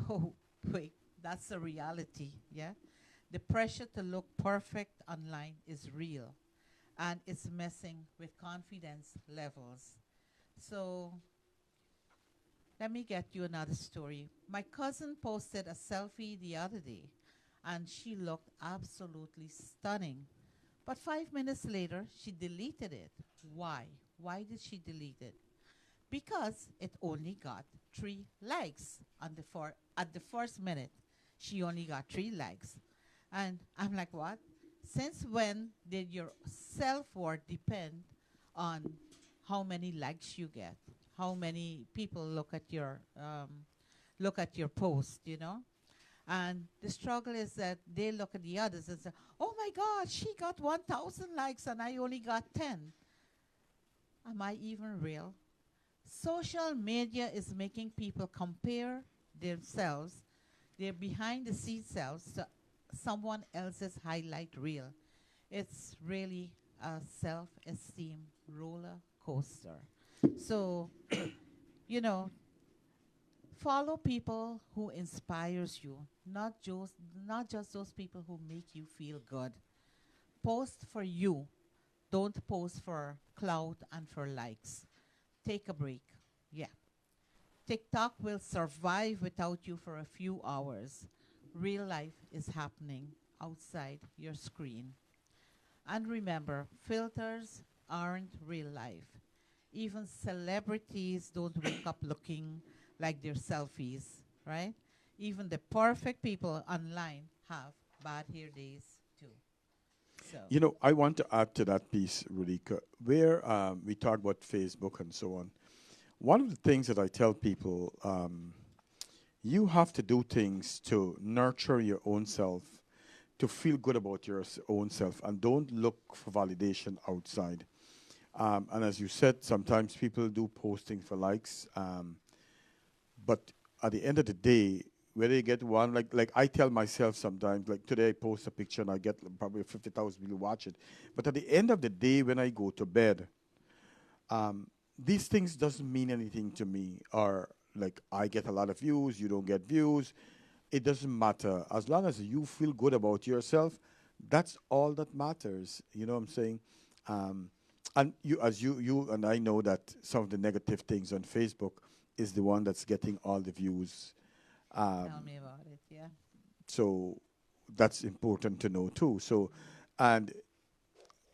Oh, wait, that's a reality, yeah? The pressure to look perfect online is real, and it's messing with confidence levels. So let me get you another story. My cousin posted a selfie the other day, and she looked absolutely stunning. But 5 minutes later, she deleted it. Why? Why did she delete it? Because it only got 3 likes on at the first minute. She only got 3 likes. And I'm like, what? Since when did your self-worth depend on how many likes you get? How many people look at your post, And the struggle is that they look at the others and say, oh my God, she got 1,000 likes and I only got 10. Am I even real? Social media is making people compare themselves, their behind the scenes selves, to someone else's highlight reel. It's really a self-esteem roller coaster. So, you know, follow people who inspires you, not just those people who make you feel good. Post for you. Don't post for clout and for likes. Take a break. Yeah. TikTok will survive without you for a few hours. Real life is happening outside your screen. And remember, filters aren't real life. Even celebrities don't wake up looking like their selfies, right? Even the perfect people online have bad hair days too. So,
I want to add to that piece, Radhika, where we talk about Facebook and so on. One of the things that I tell people, you have to do things to nurture your own self, to feel good about your own self, and don't look for validation outside. And as you said, sometimes people do posting for likes, but at the end of the day, whether you get one, like I tell myself sometimes, like today I post a picture and I get probably 50,000 people watch it. But at the end of the day, when I go to bed, these things doesn't mean anything to me. Or like I get a lot of views, you don't get views. It doesn't matter. As long as you feel good about yourself, that's all that matters. You know what I'm saying? And you and I know that some of the negative things on Facebook is the one that's getting all the views.
tell me about it, yeah.
So that's important to know too. So, and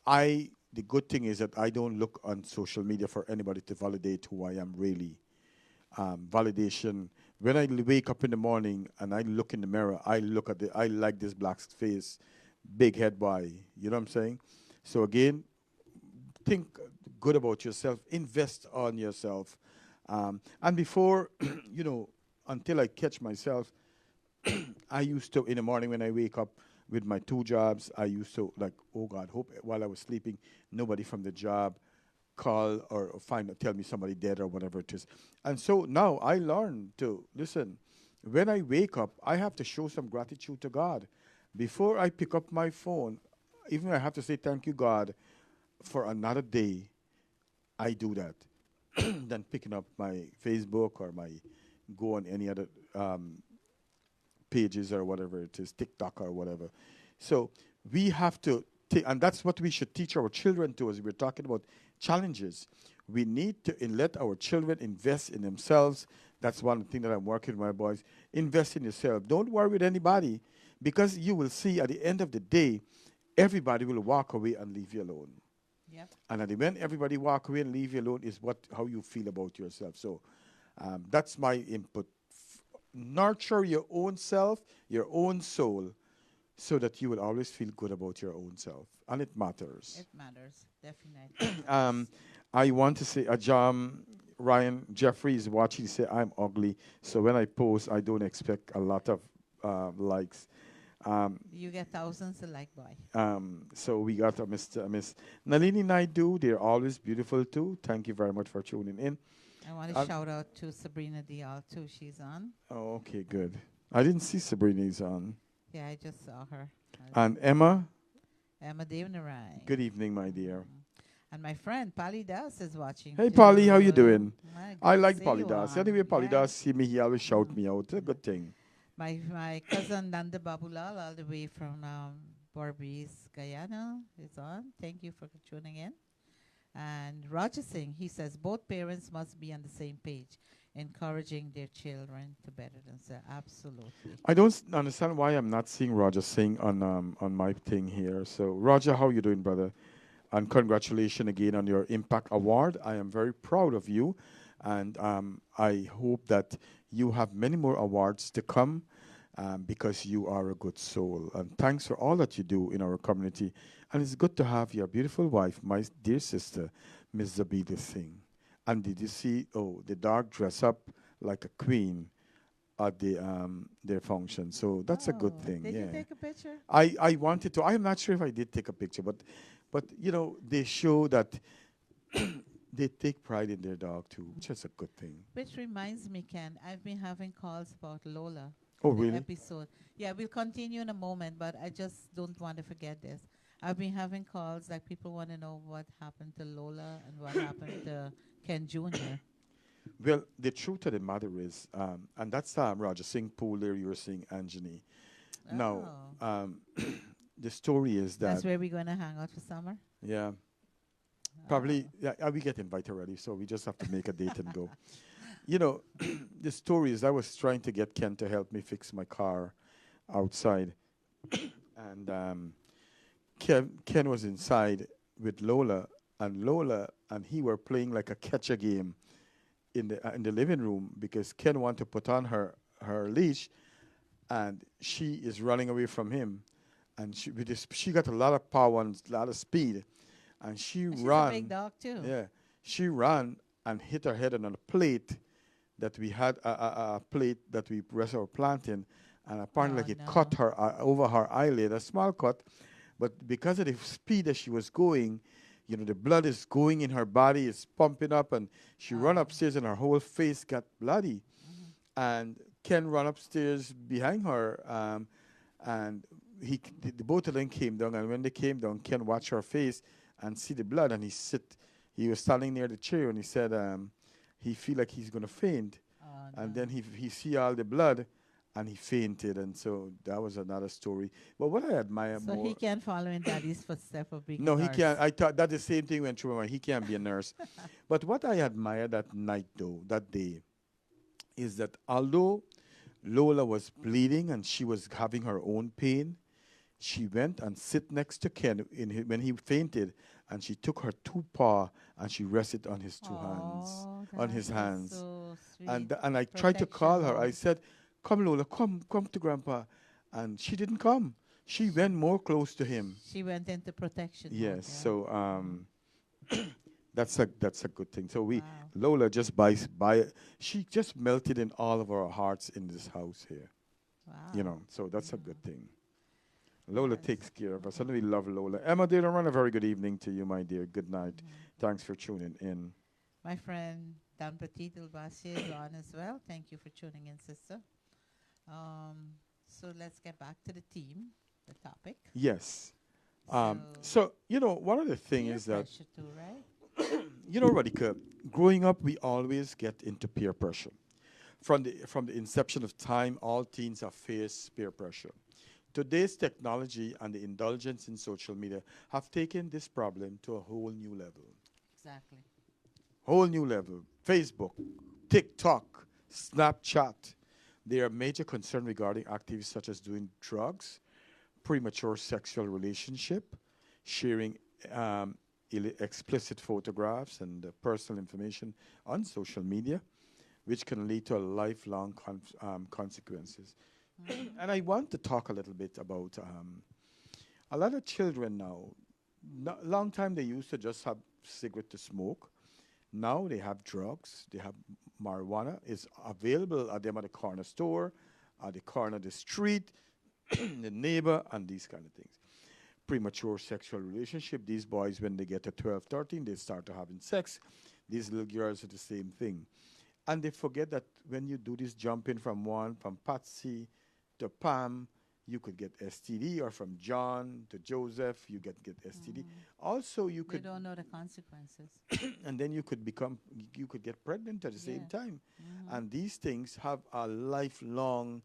the good thing is that I don't look on social media for anybody to validate who I am really. Validation. When I wake up in the morning and I look in the mirror, I like this black face, big head boy. You know what I'm saying? So again, think good about yourself. Invest on yourself. And before, until I catch myself, I used to, in the morning when I wake up, with my 2 jobs, I used to like, oh God, hope while I was sleeping, nobody from the job call or tell me somebody dead or whatever it is. And so now I learned to listen. When I wake up, I have to show some gratitude to God. Before I pick up my phone, even I have to say thank you, God, for another day. I do that. Than picking up my Facebook or my go on any other pages or whatever it is, TikTok or whatever. So we have to and that's what we should teach our children to, as we're talking about challenges. We need to let our children invest in themselves. That's one thing that I'm working with my boys. Invest in yourself. Don't worry with anybody, because you will see at the end of the day, everybody will walk away and leave you alone.
Yep.
And at the end, everybody walk away and leave you alone is how you feel about yourself. So that's my input. Nurture your own self, your own soul, so that you will always feel good about your own self. And it matters.
It matters, definitely.
I want to say, Ryan Jeffrey is watching. He said, I'm ugly. So when I post, I don't expect a lot of likes.
You get thousands of like, boy.
So we got Miss Nalini Naidu. They're always beautiful too. Thank you very much for tuning in.
I want to shout out to Sabrina Dial too. She's on.
Oh, okay, good. I didn't see Sabrina's on.
Yeah, I just saw her.
And Emma.
Emma Devenarai.
Good evening, my dear.
And my friend Polly Das is watching.
Hey,
too.
Polly, how you doing?
My
I
good
like
to see
Polly
you
Das.
on.
Anyway, Polly
Yeah.
Das see me, he always shout me out. It's a good thing.
My cousin Nanda Babulal, all the way from Barbies, Guyana, is on. Thank you for tuning in. And Roger Singh, he says both parents must be on the same page, encouraging their children to better themselves. Absolutely.
I don't understand why I'm not seeing Roger Singh on my thing here. So, Roger, how you doing, brother? And congratulations again on your Impact Award. I am very proud of you, and I hope that you have many more awards to come, because you are a good soul. And thanks for all that you do in our community. And it's good to have your beautiful wife, my dear sister, Miss Zabida Singh. And did you see, the dog dress up like a queen at their function. So that's a good thing.
Did
yeah.
you take a picture?
I wanted to. I'm not sure if I did take a picture, but they show that they take pride in their dog too, which is a good thing.
Which reminds me, Ken, I've been having calls about Lola.
Oh,
the
really?
Episode. Yeah, we'll continue in a moment, but I just don't want to forget this. I've been having calls like people want to know what happened to Lola and what happened to Ken Jr.
Well, the truth of the matter is, and that's Roger Singh Pool there, you were saying Anjani. Now, the story is that...
That's where we're going to hang out for summer?
Yeah. Probably, we get invited already, so we just have to make a date and go. The story is I was trying to get Ken to help me fix my car outside. And Ken was inside with Lola and he were playing like a catcher game in the living room, because Ken wanted to put on her leash, and she is running away from him, and she got a lot of power and a lot of speed, and she's a
big dog too.
Yeah, she ran and hit her head on a plate that we had, a plate that we rest our plant in, and apparently it cut her over her eyelid, a small cut, but because of the speed that she was going, the blood is going in her body, it's pumping up, and she run upstairs and her whole face got bloody. And Ken ran upstairs behind her, and the both of them came down, and when they came down, Ken watched her face and see the blood, and he was standing near the chair, and he said he feel like he's going to faint. And then he see all the blood, and he fainted, and so that was another story. But what I admire more...
So he can't follow in Daddy's footsteps of being a
No,
nurse.
he can't. I thought that the same thing went through my mind. He can't be a nurse. But what I admire that day, is that although Lola was bleeding and she was having her own pain, she went and sit next to Ken when he fainted, and she took her 2 paws and she rested on his 2 hands, on his hands.
So sweet.
And I tried to call her. I said, "Come, Lola, come to Grandpa," and she didn't come. She went more close to him.
She went into protection.
Yes,
mode, yeah.
so that's a good thing. So Lola just buys she just melted in all of our hearts in this house here.
Wow.
So that's a good thing. Lola
Yes.
takes care of us, and we love Lola. Emma Delaron, a very good evening to you, my dear. Good night.
Mhm.
Thanks for tuning in.
My friend Dan Petit Dilbassi is on as well. Thank you for tuning in, sister. So let's get back to the theme, the topic.
Yes.
So
So, one of the thing
peer
is that,
pressure too, right?
Radhika, growing up, we always get into peer pressure. From the inception of time, all teens have faced peer pressure. Today's technology and the indulgence in social media have taken this problem to a whole new level.
Exactly.
Whole new level. Facebook, TikTok, Snapchat. There are major concerns regarding activities such as doing drugs, premature sexual relationship, sharing explicit photographs and personal information on social media, which can lead to a lifelong consequences. And I want to talk a little bit about a lot of children now. Long time they used to just have cigarette to smoke. Now they have drugs. They have marijuana. It's available at them at the corner store, at the corner of the street, the neighbor, and these kind of things. Premature sexual relationship. These boys, when they get to 12, 13, they start to having sex. These little girls are the same thing. And they forget that when you do this jumping from Patsy to Pam, you could get STD, or from John to Joseph, you get STD. Also, you
They
could,
don't know the consequences.
and then you could get pregnant at the same
Yeah.
time. And these things have a lifelong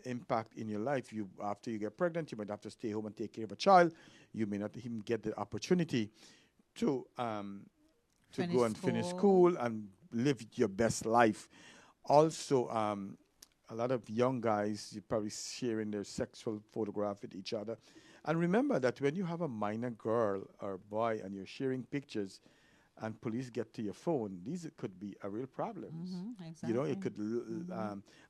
impact in your life. After you get pregnant, you might have to stay home and take care of a child. You may not even get the opportunity to
Finish
go and finish
school.
school and live your best life. Also, a lot of young guys, you're probably sharing their sexual photograph with each other. And remember that when you have a minor girl or boy and you're sharing pictures and police get to your phone, these could be a real problems.
Exactly.
It could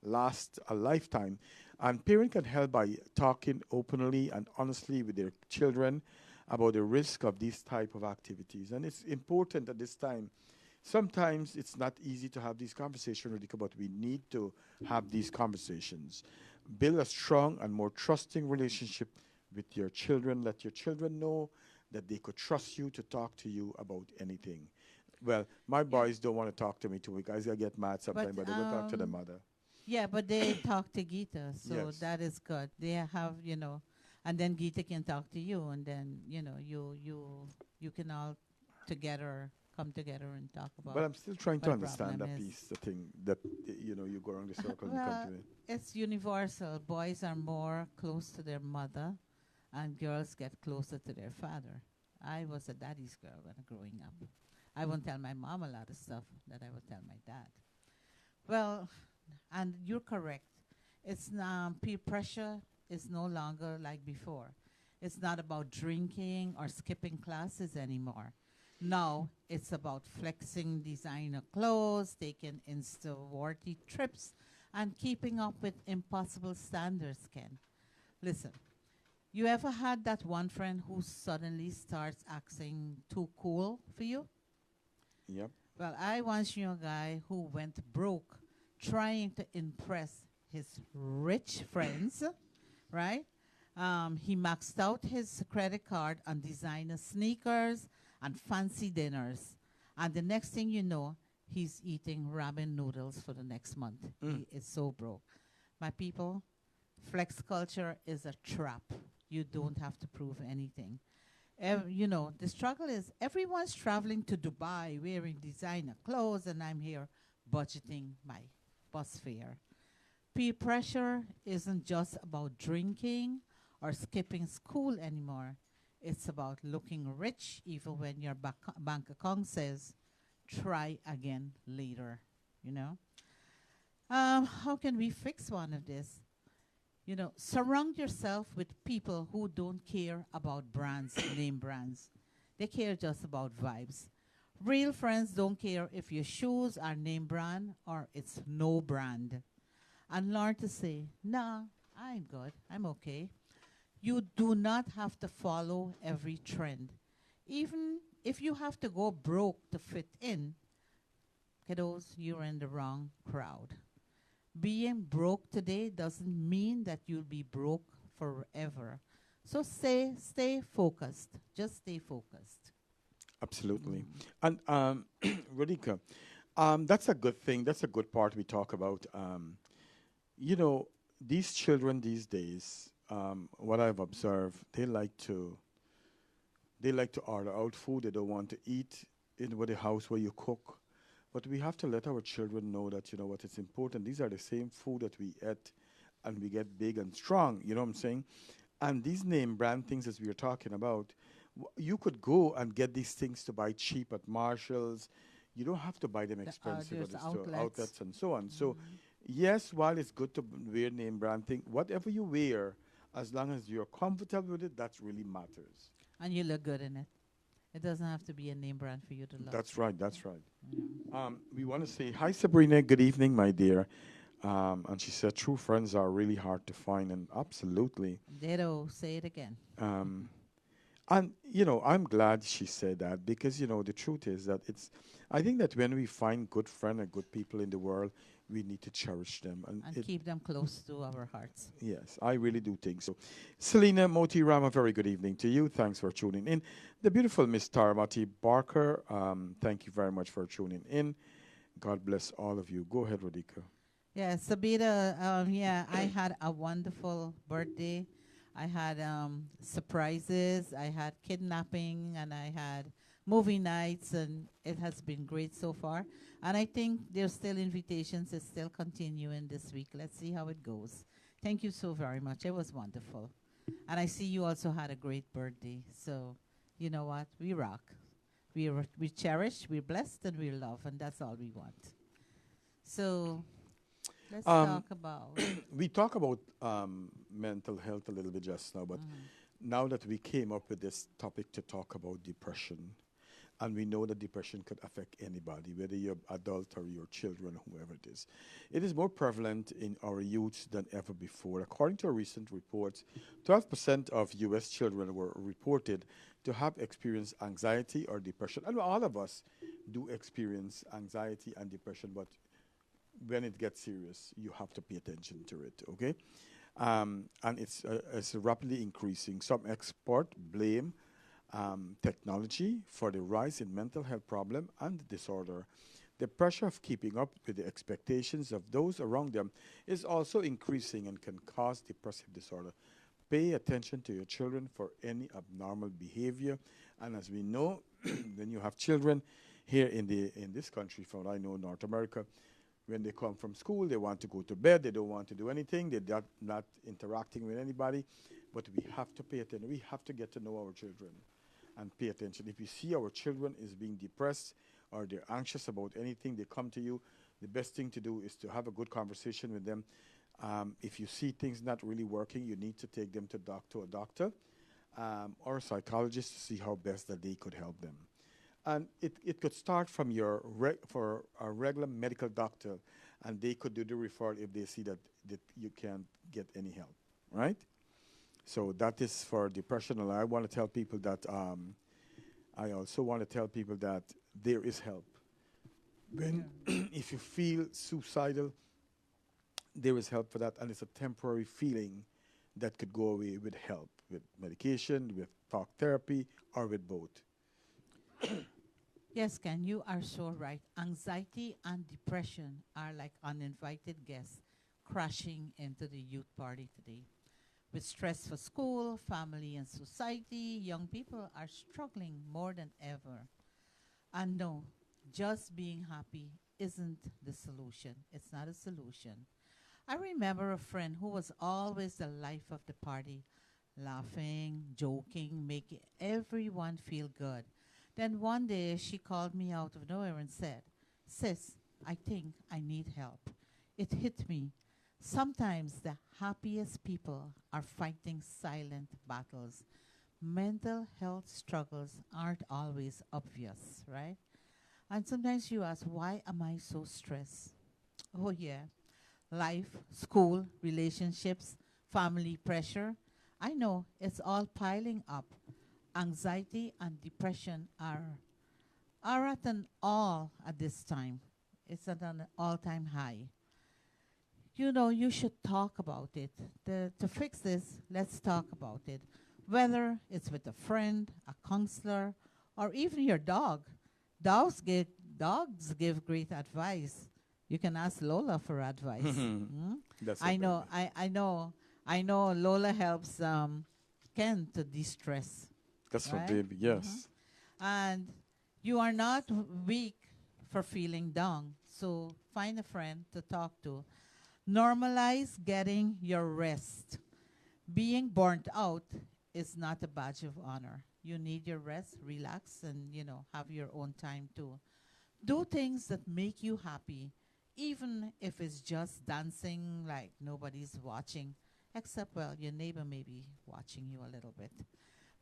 last a lifetime. And parents can help by talking openly and honestly with their children about the risk of these type of activities. And it's important at this time. Sometimes it's not easy to have these conversations, Radhika, but we need to have these conversations. Build a strong and more trusting relationship with your children. Let your children know that they could trust you to talk to you about anything. Well, my boys don't want to talk to me too because I get mad sometimes, but they go talk to their mother.
Yeah, but they talk to Gita, so
Yes.
that is good. They have, and then Gita can talk to you, and then you can all together come together and talk about.
But I'm still trying to
what
understand
problem
that
is.
piece, the thing that, you go around the circle and you come
Well,
to me.
it's universal. Boys are more close to their mother, and girls get closer to their father. I was a daddy's girl when growing up. I won't tell my mom a lot of stuff that I would tell my dad. Well, and you're correct. It's peer pressure is no longer like before. It's not about drinking or skipping classes anymore. Now it's about flexing designer clothes, taking insta-worthy trips, and keeping up with impossible standards, Ken. Listen, you ever had that one friend who suddenly starts acting too cool for you?
Yep.
Well, I once knew a guy who went broke trying to impress his rich friends, right? He maxed out his credit card on designer sneakers and fancy dinners. And the next thing you know, he's eating ramen noodles for the next month. He is so broke. My people, flex culture is a trap. You don't have to prove anything. The struggle is everyone's traveling to Dubai wearing designer clothes, and I'm here budgeting my bus fare. Peer pressure isn't just about drinking or skipping school anymore. It's about looking rich even when your bank account says, try again later, you know? How can we fix one of this? Surround yourself with people who don't care about brands, name brands. They care just about vibes. Real friends don't care if your shoes are name brand or it's no brand. And learn to say, nah, I'm good, I'm okay. You do not have to follow every trend. Even if you have to go broke to fit in, kiddos, you're in the wrong crowd. Being broke today doesn't mean that you'll be broke forever. So stay focused. Just stay focused.
Absolutely. And Radhika, that's a good thing. That's a good part we talk about. You know, these children these days, what I've observed, they like to order out food. They don't want to eat in the house where you cook. But we have to let our children know that, you know what, it's important. These are the same food that we eat and we get big and strong. You know what I'm saying? And these name brand things as we are talking about, you could go and get these things to buy cheap at Marshalls. You don't have to buy them expensive at
There's
the store,
outlets.
outlets and so on. So, yes, while it's good to wear name brand thing, whatever you wear, as long as you're comfortable with it, that really matters.
And you look good in it. It doesn't have to be a name brand for you to love.
That's right. That's right.
Yeah.
We want to say hi, Sabrina. Good evening, my dear. And she said, true friends are really hard to find, and absolutely.
Ditto. Say it again.
Um, and you know, I'm glad she said that because you know the truth is that it's. I think that when we find good friends and good people in the world, we need to cherish them, and
And keep them close to our hearts.
yes, I really do think so. Selena Moti Ram, a very good evening to you. Thanks for tuning in. The beautiful Miss Taramati Barker, thank you very much for tuning in. God bless all of you. Go ahead, Radhika.
Yeah, Sabita, yeah, I had a wonderful birthday. I had surprises, I had kidnapping, and I had movie nights, and it has been great so far. And I think there's still invitations. It's still continuing this week. Let's see how it goes. Thank you so very much. It was wonderful. And I see you also had a great birthday. So, you know what? We rock. We cherish, we're blessed, and we love, and that's all we want. So, let's talk about.
We talk about mental health a little bit just now, but now that we came up with this topic to talk about depression, and we know that depression could affect anybody, whether you're adult or your children, whoever it is more prevalent in our youth than ever before. According to a recent report, 12% of U.S. children were reported to have experienced anxiety or depression. And all of us do experience anxiety and depression, but when it gets serious, you have to pay attention to it, okay? And it's rapidly increasing. Some experts blame technology for the rise in mental health problem and disorder. The pressure of keeping up with the expectations of those around them is also increasing and can cause depressive disorder. Pay attention to your children for any abnormal behavior. And as we know, when you have children here in this country, from what I know, North America, when they come from school, they want to go to bed. They don't want to do anything. They're not interacting with anybody. But we have to pay attention. We have to get to know our children and pay attention. If you see our children is being depressed or they're anxious about anything, they come to you, the best thing to do is to have a good conversation with them. If you see things not really working, you need to take them to a doctor or a psychologist to see how best that they could help them. And it could start from for a regular medical doctor, and they could do the referral if they see that you can't get any help, right? So that is for depression. And I want to tell people that I also want to tell people that there is help. When if you feel suicidal, there is help for that, and it's a temporary feeling that could go away with help, with medication, with talk therapy, or with both.
Yes, Ken, you are so right. Anxiety and depression are like uninvited guests crashing into the youth party today. With stress for school, family, and society, young people are struggling more than ever. And no, just being happy isn't the solution. It's not a solution. I remember a friend who was always the life of the party, laughing, joking, making everyone feel good. Then one day she called me out of nowhere and said, Sis, I think I need help. It hit me. Sometimes the happiest people are fighting silent battles. Mental health struggles aren't always obvious, right? And sometimes you ask, why am I so stressed? Oh, yeah. Life, school, relationships, family pressure. I know it's all piling up. Anxiety and depression are at an all at this time. It's at an all-time high. you should talk about it. To fix this, let's talk about it. Whether it's with a friend, a counselor, or even your dog. Dogs give, dogs give great advice. You can ask Lola for advice. Hmm?
That's a
I
very
know, I know Lola helps Ken to de-stress,
That's for
right?
baby, yes.
And you are not weak for feeling down. So find a friend to talk to. Normalize getting your rest. Being burnt out is not a badge of honor. You need your rest, relax, and have your own time too. Do things that make you happy, even if it's just dancing like nobody's watching, except well, your neighbor may be watching you a little bit.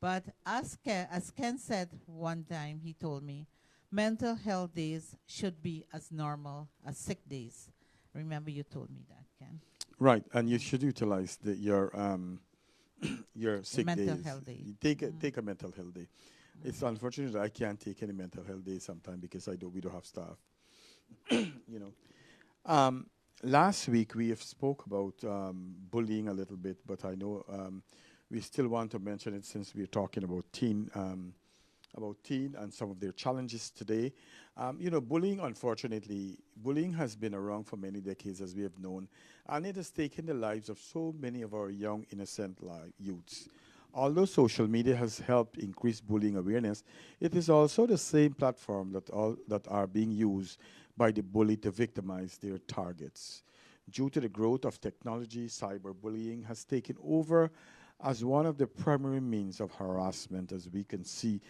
But as Ken said one time, he told me, mental health days should be as normal as sick days. Remember, you told me that, Ken.
Right, and you should utilize your sick
Mental
days.
health day.
You take a mental health day. It's unfortunate that I can't take any mental health days sometimes because we don't have staff. you know. Last week we have spoke about bullying a little bit, but I know we still want to mention it since we're talking about teen and some of their challenges today. Bullying has been around for many decades, as we have known, and it has taken the lives of so many of our young, innocent youths. Although social media has helped increase bullying awareness, it is also the same platform that are being used by the bully to victimize their targets. Due to the growth of technology, cyberbullying has taken over as one of the primary means of harassment, as we can see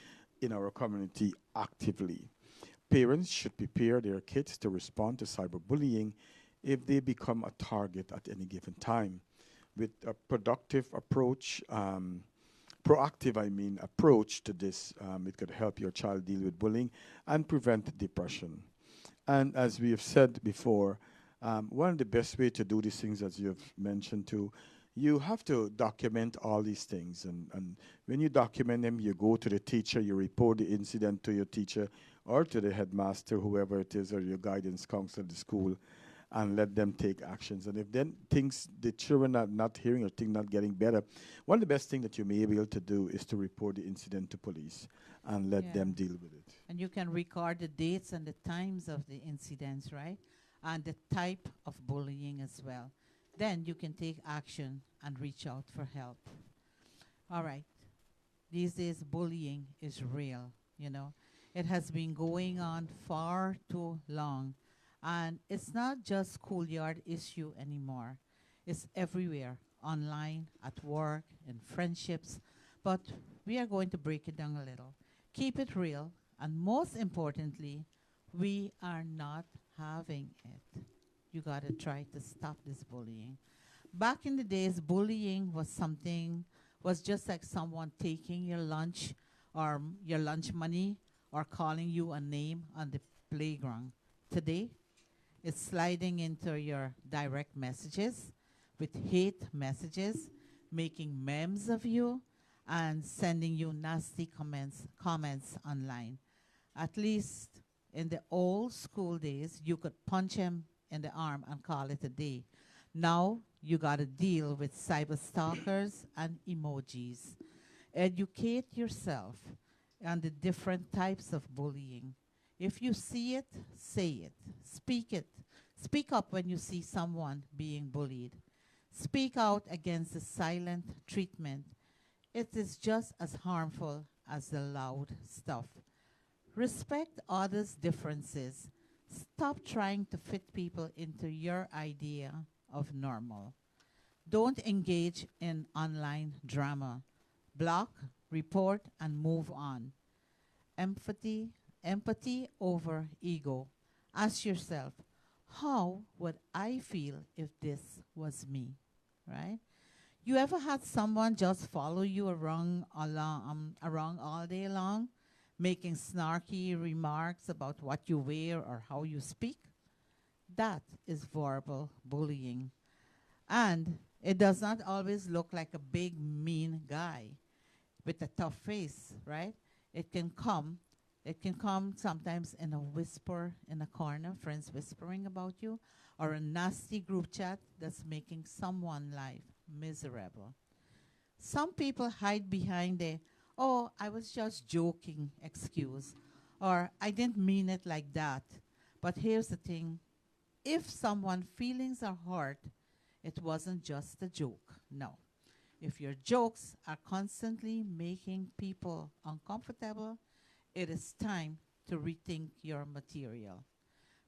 in our community actively. Parents should prepare their kids to respond to cyberbullying if they become a target at any given time. With a approach to this, it could help your child deal with bullying and prevent depression. And as we have said before, one of the best way to do these things, as you have mentioned too, you have to document all these things. And when you document them, you go to the teacher, you report the incident to your teacher or to the headmaster, whoever it is, or your guidance counselor at the school, and let them take actions. And if then the children are not hearing or think not getting better, one of the best things that you may be able to do is to report the incident to police and let
Yeah.
them deal with it.
And you can record the dates and the times of the incidents, right? And the type of bullying as well. Then you can take action and reach out for help. All right. These days, bullying is real. It has been going on far too long. And it's not just schoolyard issue anymore. It's everywhere, online, at work, in friendships. But we are going to break it down a little. Keep it real, and most importantly, we are not having it. You got to try to stop this bullying. Back in the days, bullying was just like someone taking your lunch or your lunch money or calling you a name on the playground. Today, it's sliding into your direct messages with hate messages, making memes of you, and sending you nasty comments online. At least in the old school days, you could punch him in the arm and call it a day. Now you got to deal with cyber stalkers and emojis. Educate yourself on the different types of bullying. If you see it, say it. Speak it. Speak up when you see someone being bullied. Speak out against the silent treatment. It is just as harmful as the loud stuff. Respect others' differences. Stop trying to fit people into your idea of normal. Don't engage in online drama. Block, report, and move on. Empathy over ego. Ask yourself, how would I feel if this was me? Right? You ever had someone just follow you around all day long, making snarky remarks about what you wear or how you speak? That is verbal bullying. And it does not always look like a big, mean guy with a tough face, right? It can come It can come sometimes in a whisper in a corner, friends whispering about you, or a nasty group chat that's making someone's life miserable. Some people hide behind a, oh, I was just joking excuse, or I didn't mean it like that. But here's the thing, if someone feelings are hurt, it wasn't just a joke. No. If your jokes are constantly making people uncomfortable, it is time to rethink your material.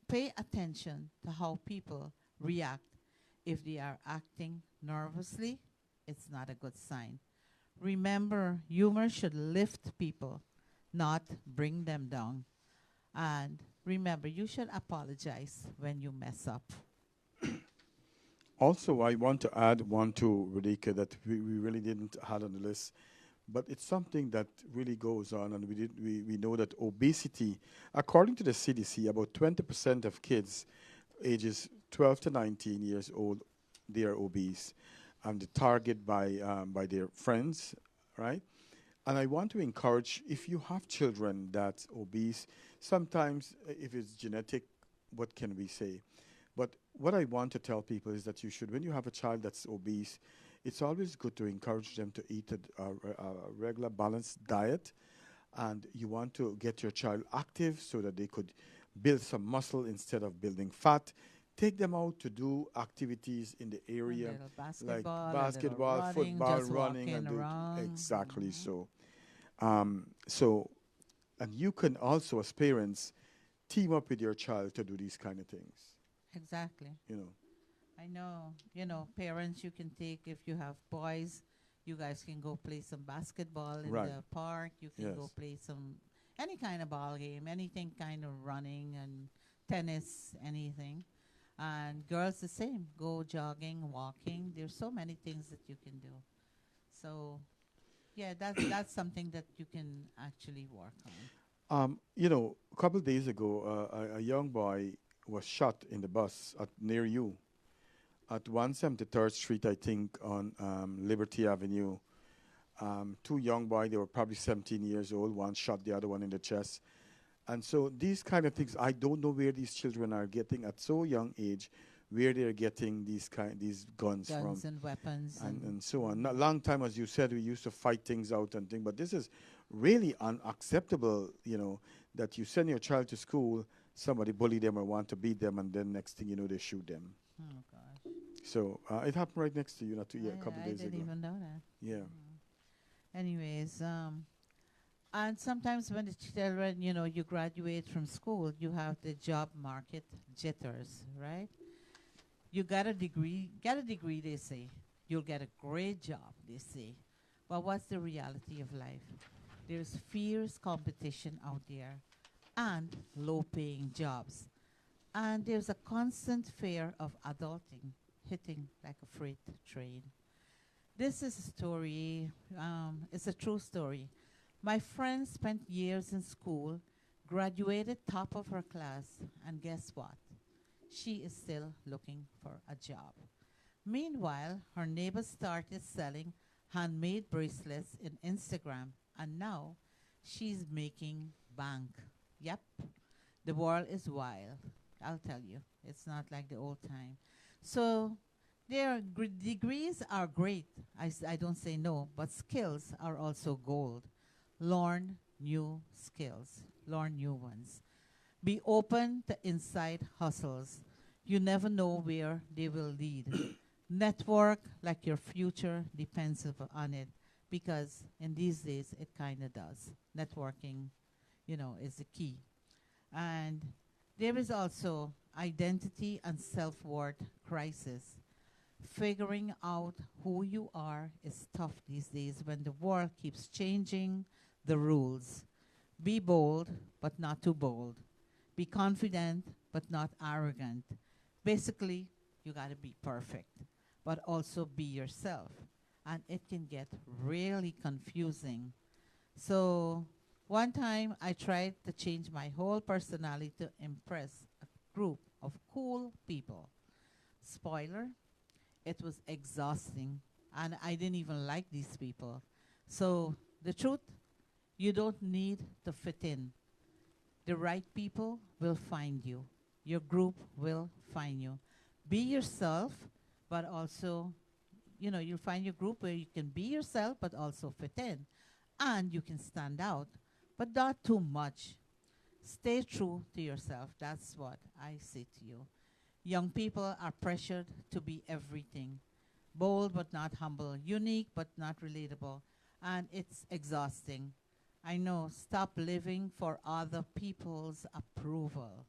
Pay attention to how people react. If they are acting nervously, it's not a good sign. Remember, humor should lift people, not bring them down. And remember, you should apologize when you mess up.
Also, I want to add one to Radhika that we really didn't had on the list, but it's something that really goes on, and we know that obesity, according to the CDC, about 20% of kids ages 12 to 19 years old, they are obese, and the target by their friends, right? And I want to encourage, if you have children that's obese, sometimes if it's genetic, what can we say? But what I want to tell people is that you should, when you have a child that's obese, it's always good to encourage them to eat a regular balanced diet. And you want to get your child active so that they could build some muscle instead of building fat. Take them out to do activities in the area,
A little
like
basketball, a little
basketball,
running,
football,
just
running,
walking
and do
around.
exactly so. So, and you can also, as parents, team up with your child to do these kind of things.
Exactly.
You know,
I know, you know, parents, you can take, if you have boys, you guys can go play some basketball in
Right.
the park. You can go
Yes.
play some, any kind of ball game, anything kind of running and tennis, anything. And girls, the same. Go jogging, walking. There's so many things that you can do. So, yeah, that's something that you can actually work on.
you know, a couple of days ago, a young boy was shot in the bus at near you at 173rd Street, I think, on Liberty Avenue. Two young boys, they were probably 17 years old. One shot the other one in the chest. And so these kind of things, I don't know where these children are getting at so young age, where they're getting these guns from,
Guns and weapons.
and so on. A long time, as you said, we used to fight things out and things, but this is really unacceptable. You know, that you send your child to school, somebody bully them or want to beat them, and then next thing you know, they shoot them.
Oh, gosh.
So it happened right next to you, not a couple
I
days
didn't
ago.
even know that.
Yeah.
Anyways, and sometimes when the children, you know, you graduate from school, you have the job market jitters, right? You get a degree, they say. You'll get a great job, they say. But what's the reality of life? There's fierce competition out there and low paying jobs. And there's a constant fear of adulting hitting like a freight train. This is a story, it's a true story. My friend spent years in school, graduated top of her class, and guess what? She is still looking for a job. Meanwhile, her neighbor started selling handmade bracelets in Instagram, and now she's making bank. Yep, the world is wild. I'll tell you, it's not like the old time. So their degrees are great. I don't say no, but skills are also gold. Learn new skills, learn new ones. Be open to inside hustles. You never know where they will lead. Network like your future depends on it, because in these days it kind of does. Networking, you know, is the key. And there is also identity and self-worth crisis. Figuring out who you are is tough these days when the world keeps changing the rules. Be bold, but not too bold. Be confident, but not arrogant. Basically, you got to be perfect, but also be yourself. And it can get really confusing. So, one time I tried to change my whole personality to impress a group of cool people. Spoiler, it was exhausting, and I didn't even like these people. So, the truth, you don't need to fit in. The right people will find you. Your group will find you. Be yourself, but also, you'll find your group where you can be yourself, but also fit in. And you can stand out, but not too much. Stay true to yourself. That's what I say to you. Young people are pressured to be everything, bold but not humble, unique but not relatable, and it's exhausting. I know, stop living for other people's approval.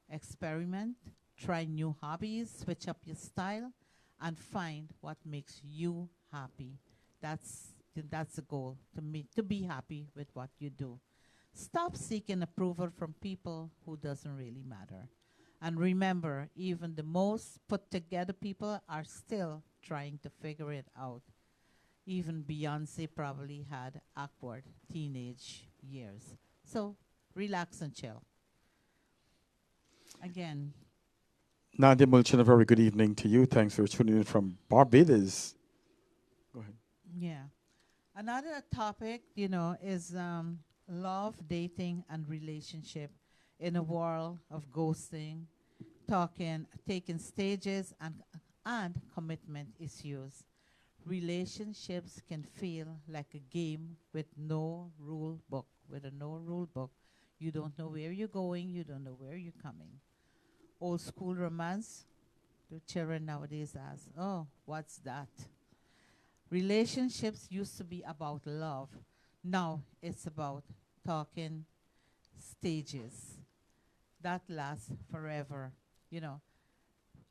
Experiment, try new hobbies, switch up your style, and find what makes you happy. That's the goal to be happy with what you do. Stop seeking approval from people who doesn't really matter. And remember, even the most put together people are still trying to figure it out. Even Beyonce probably had awkward teenage years. So relax and chill. Again,
Nadia Mulchin, a very good evening to you. Thanks for tuning in from Barbados. Go ahead.
yeah. Another topic, is love, dating, and relationship in a world of ghosting, talking, taking stages, and commitment issues. Relationships can feel like a game with no rule book. With a no rule book, you don't know where you're going, you don't know where you're coming. Old school romance, the children nowadays ask, oh, what's that? Relationships used to be about love. Now it's about talking stages. That lasts forever. You know,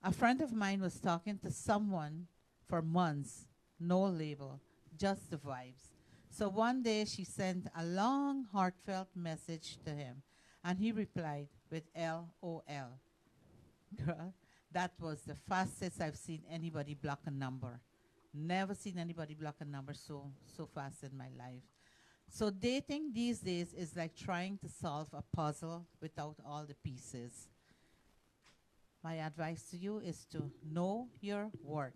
a friend of mine was talking to someone for months, no label, just the vibes. So one day she sent a long, heartfelt message to him, and he replied with LOL. Girl, that was the fastest I've seen anybody block a number. Never seen anybody block a number so fast in my life. So dating these days is like trying to solve a puzzle without all the pieces. My advice to you is to know your worth.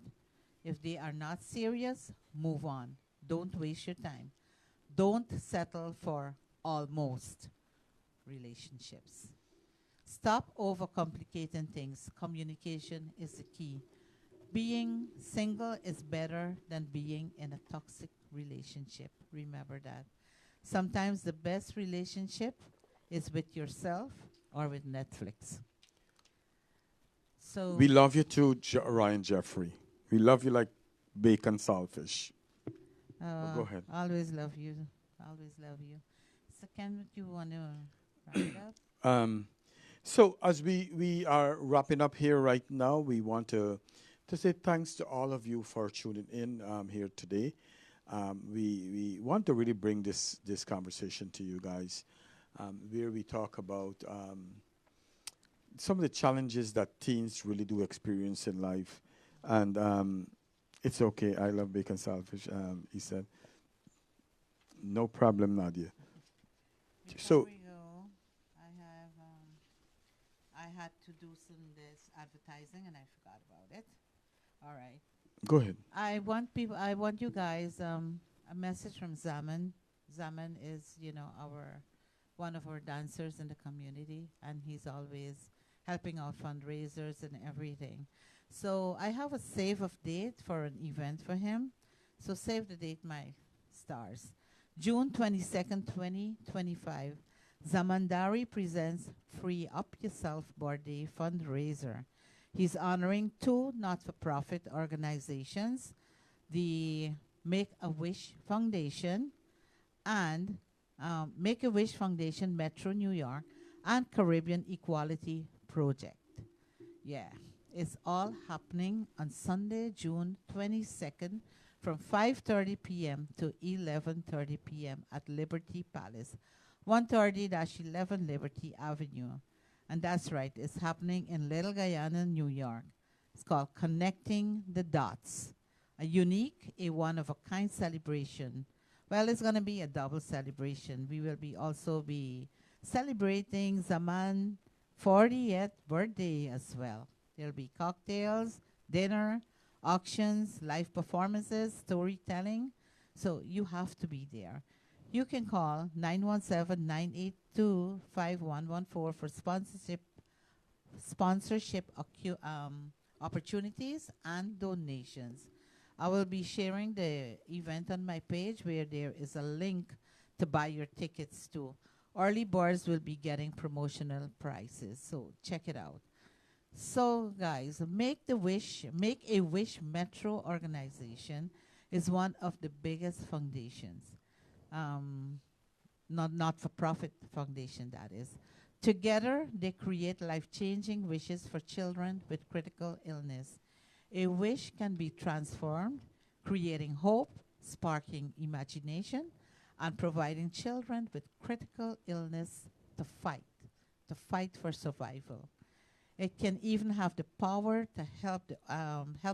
If they are not serious, move on. Don't waste your time. Don't settle for almost relationships. Stop overcomplicating things. Communication is the key. Being single is better than being in a toxic relationship. Remember that. Sometimes the best relationship is with yourself or with Netflix. So
We love you too, Ryan Jeffrey. We love you like bacon saltfish. Go ahead.
Always love you. Always love you. So can you want to wrap it up?
So as we are wrapping up here right now, we want to say thanks to all of you for tuning in here today. We want to really bring this conversation to you guys, where we talk about some of the challenges that teens really do experience in life, and it's okay. I love bacon saltfish. He said, "No problem, Nadia."
Before
So
we go, I had to do some this advertising and I forgot about it. All right.
go ahead.
I want you guys a message from Zaman. Zaman is, our one of our dancers in the community, and he's always helping out fundraisers and everything. So I have a save of date for an event for him. So save the date, my stars. June 22nd, 2025. Zamandari presents Free Up Yourself Birthday Fundraiser. He's honoring two not-for-profit organizations, the Make-A-Wish Foundation and Make-A-Wish Foundation Metro New York and Caribbean Equality Project. Yeah, it's all happening on Sunday, June 22nd from 5:30 p.m. to 11:30 p.m. at Liberty Palace, 130-11 Liberty Avenue. And that's right, it's happening in Little Guyana, New York. It's called Connecting the Dots, a unique, a one-of-a-kind celebration. Well, it's going to be a double celebration. We will also be celebrating Zaman 40th birthday as well. There'll be cocktails, dinner, auctions, live performances, storytelling. So you have to be there. You can call 917-982-5114 for sponsorship opportunities and donations. I will be sharing the event on my page where there is a link to buy your tickets to. Early birds will be getting promotional prices, so check it out. So, guys, Make a Wish Metro organization is one of the biggest foundations, um, not for profit foundation, that is. Together, they create life changing wishes for children with critical illness. A wish can be transformed, creating hope, sparking imagination, and providing children with critical illness to fight for survival. It can even have the power to help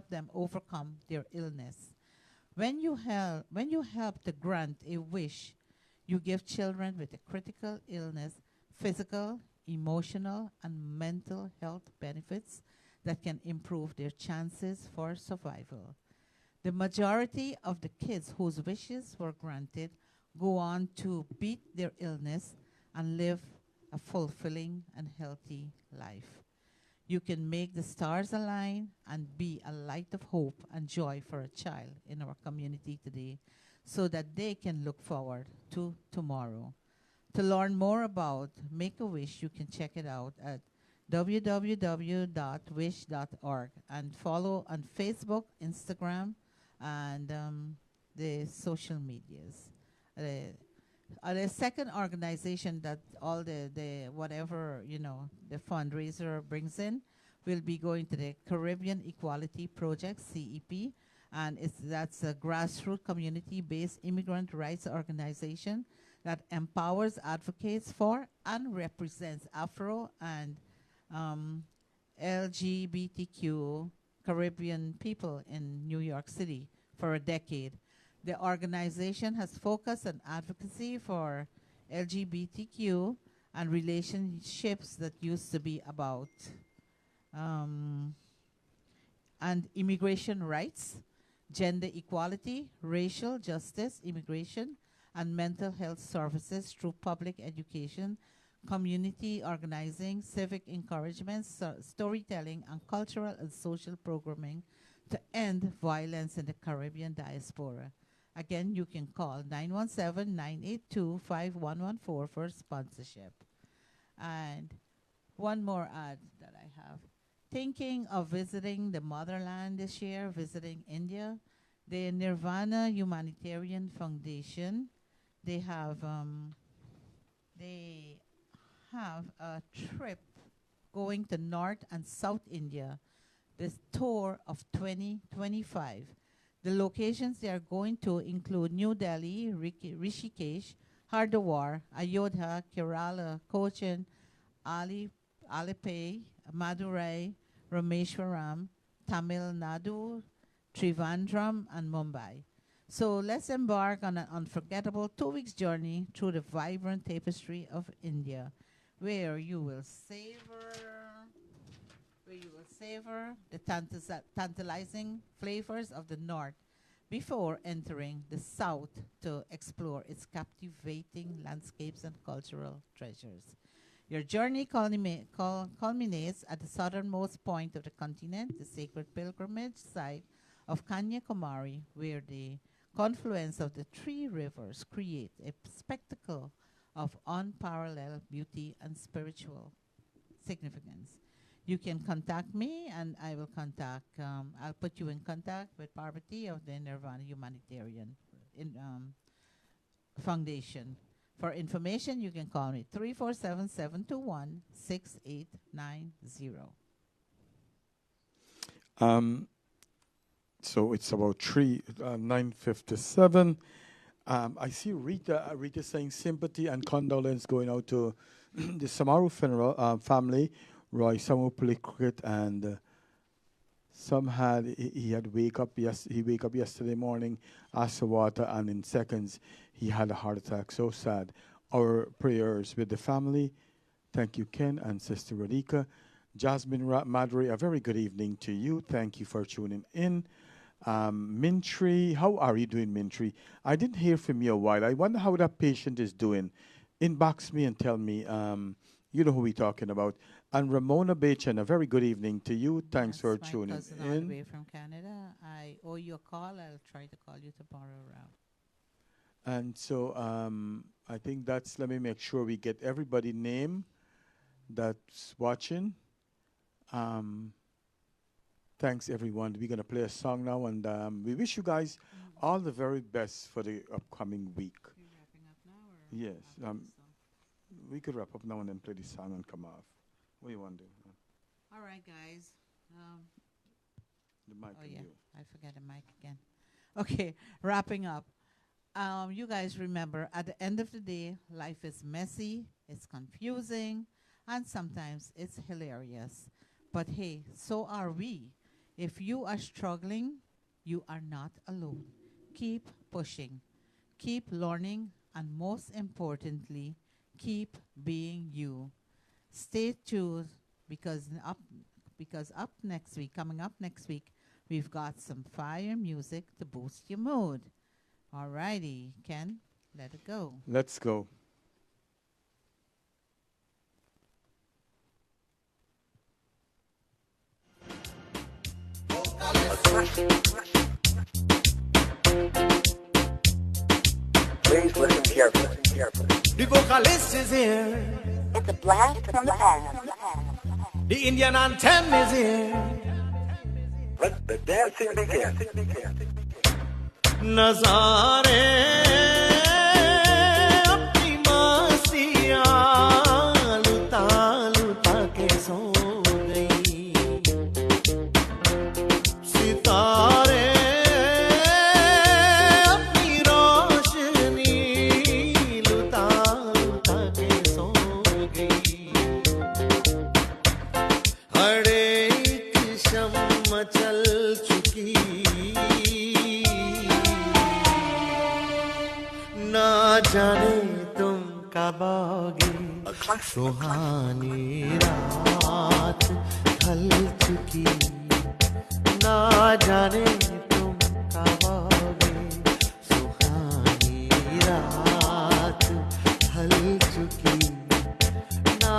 them overcome their illness. When you help to grant a wish, you give children with a critical illness physical, emotional, and mental health benefits that can improve their chances for survival. The majority of the kids whose wishes were granted go on to beat their illness and live a fulfilling and healthy life. You can make the stars align and be a light of hope and joy for a child in our community today so that they can look forward to tomorrow. To learn more about Make a Wish, you can check it out at www.wish.org and follow on Facebook, Instagram, and the social medias. The second organization that all the whatever, the fundraiser brings in will be going to the Caribbean Equality Project, CEP, and that's a grassroots community-based immigrant rights organization that empowers, advocates for, and represents Afro and LGBTQ Caribbean people in New York City for a decade. The organization has focused on advocacy for LGBTQ and relationships that used to be about and immigration rights, gender equality, racial justice, immigration, and mental health services through public education, community organizing, civic encouragement, storytelling, and cultural and social programming to end violence in the Caribbean diaspora. Again, you can call 917-982-5114 for sponsorship. And one more ad that I have. Thinking of visiting the motherland this year, visiting India, the Nirvana Humanitarian Foundation, they have a trip going to North and South India, this tour of 2025. The locations they are going to include New Delhi, Rishikesh, Hardwar, Ayodhya, Kerala, Cochin, Alipay, Madurai, Rameshwaram, Tamil Nadu, Trivandrum, and Mumbai. So let's embark on an unforgettable 2 weeks journey through the vibrant tapestry of India, where you will savor the tantalizing flavors of the north before entering the south to explore its captivating landscapes and cultural treasures. Your journey culminates at the southernmost point of the continent, the sacred pilgrimage site of Kanyakumari, where the confluence of the three rivers create a spectacle of unparalleled beauty and spiritual significance. You can contact me, and I will I'll put you in contact with Parvati of the Nirvana Humanitarian Foundation. For information, you can call me 347-721-6890.
So it's about 9:57. I see Rita saying sympathy and condolence going out to the Samaru funeral family. Roy Samu played cricket, and some he had he wake up yesterday morning, asked for water, and in seconds he had a heart attack. So sad. Our prayers with the family. Thank you, Ken and Sister Radhika. Jasmine Madri, a very good evening to you. Thank you for tuning in. Mintry, how are you doing, Mintry? I didn't hear from you a while. I wonder how that patient is doing. Inbox me and tell me, you know who we're talking about. And Ramona Bachan, a very good evening to you. Thanks for
My
tuning
cousin all the
in.
way from Canada. I owe you a call. I'll try to call you tomorrow around.
And so I think that's, let me make sure we get everybody name that's watching. Thanks, everyone. We're going to play a song now, and we wish you guys all the very best for the upcoming week.
We're wrapping up now, or
Yes,
after this song?
we could wrap up now and then play the song and come off. What do you want to do?
All right, guys.
The mic
Oh
and
yeah,
you.
I forgot the mic again. Okay, wrapping up. You guys remember, at the end of the day, life is messy, it's confusing, and sometimes it's hilarious. But hey, so are we. If you are struggling, you are not alone. Keep pushing, keep learning, and most importantly, keep being you. Stay tuned because up next week, coming up next week, we've got some fire music to boost your mood. Alrighty, Ken, let it go.
Let's go.
Please listen carefully. The vocalist is here.
It's a blast from the past.
The Indian anthem is here. Let the dancing begin. नजारे अपनी मस्तियाँ लुटा लुटा के सो गई सितारे अपनी रोशनी लुटा लुटा के सो गई हर एक शम्मा चल चुकी ना जाने तुम कब आओगे सुहानी रात ढल चुकी ना जाने तुम कब आओगे सुहानी रात ढल चुकी ना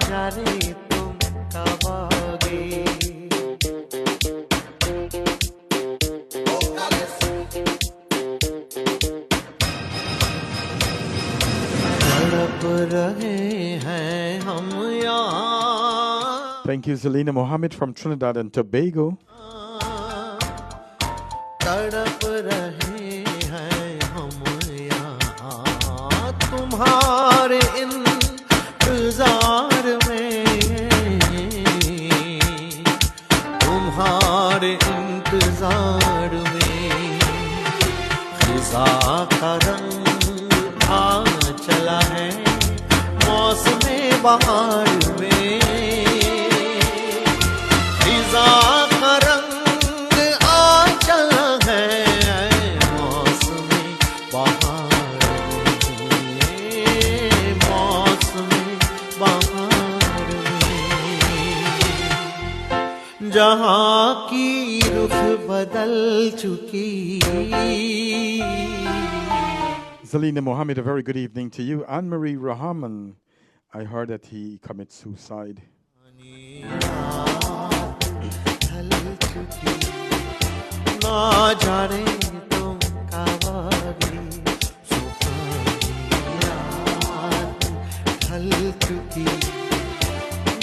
जाने तुम कब आओगे
Thank you, Zelina Mohammed from Trinidad and Tobago.
तड़प रहे हैं हम यहाँ तुम्हारे इंतजार में तुम्हारे इंतजार में खिजा का रंग आ चला है मौसमे बहार में खिजा का रंग आ चला है मौसमे बहार में मौसमे बहार में जहाँ की रुख बदल चुकी
Zelina Mohammed, a very good evening to you. Anne-Marie Rahman, I heard that he commits suicide.
ना जाने तुम कब आओगे सुहानी रात ढल चुकी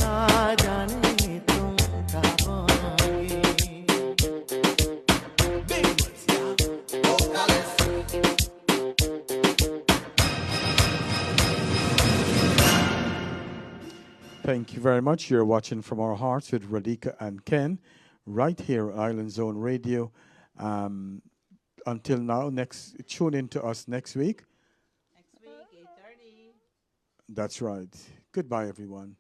ना जाने तुम कब आओगे
Thank you very much. You're watching From Our Hearts with Radhika and Ken, right here on Island Zone Radio. Until now, tune in to us next week.
Next week, 8:30.
That's right. Goodbye, everyone.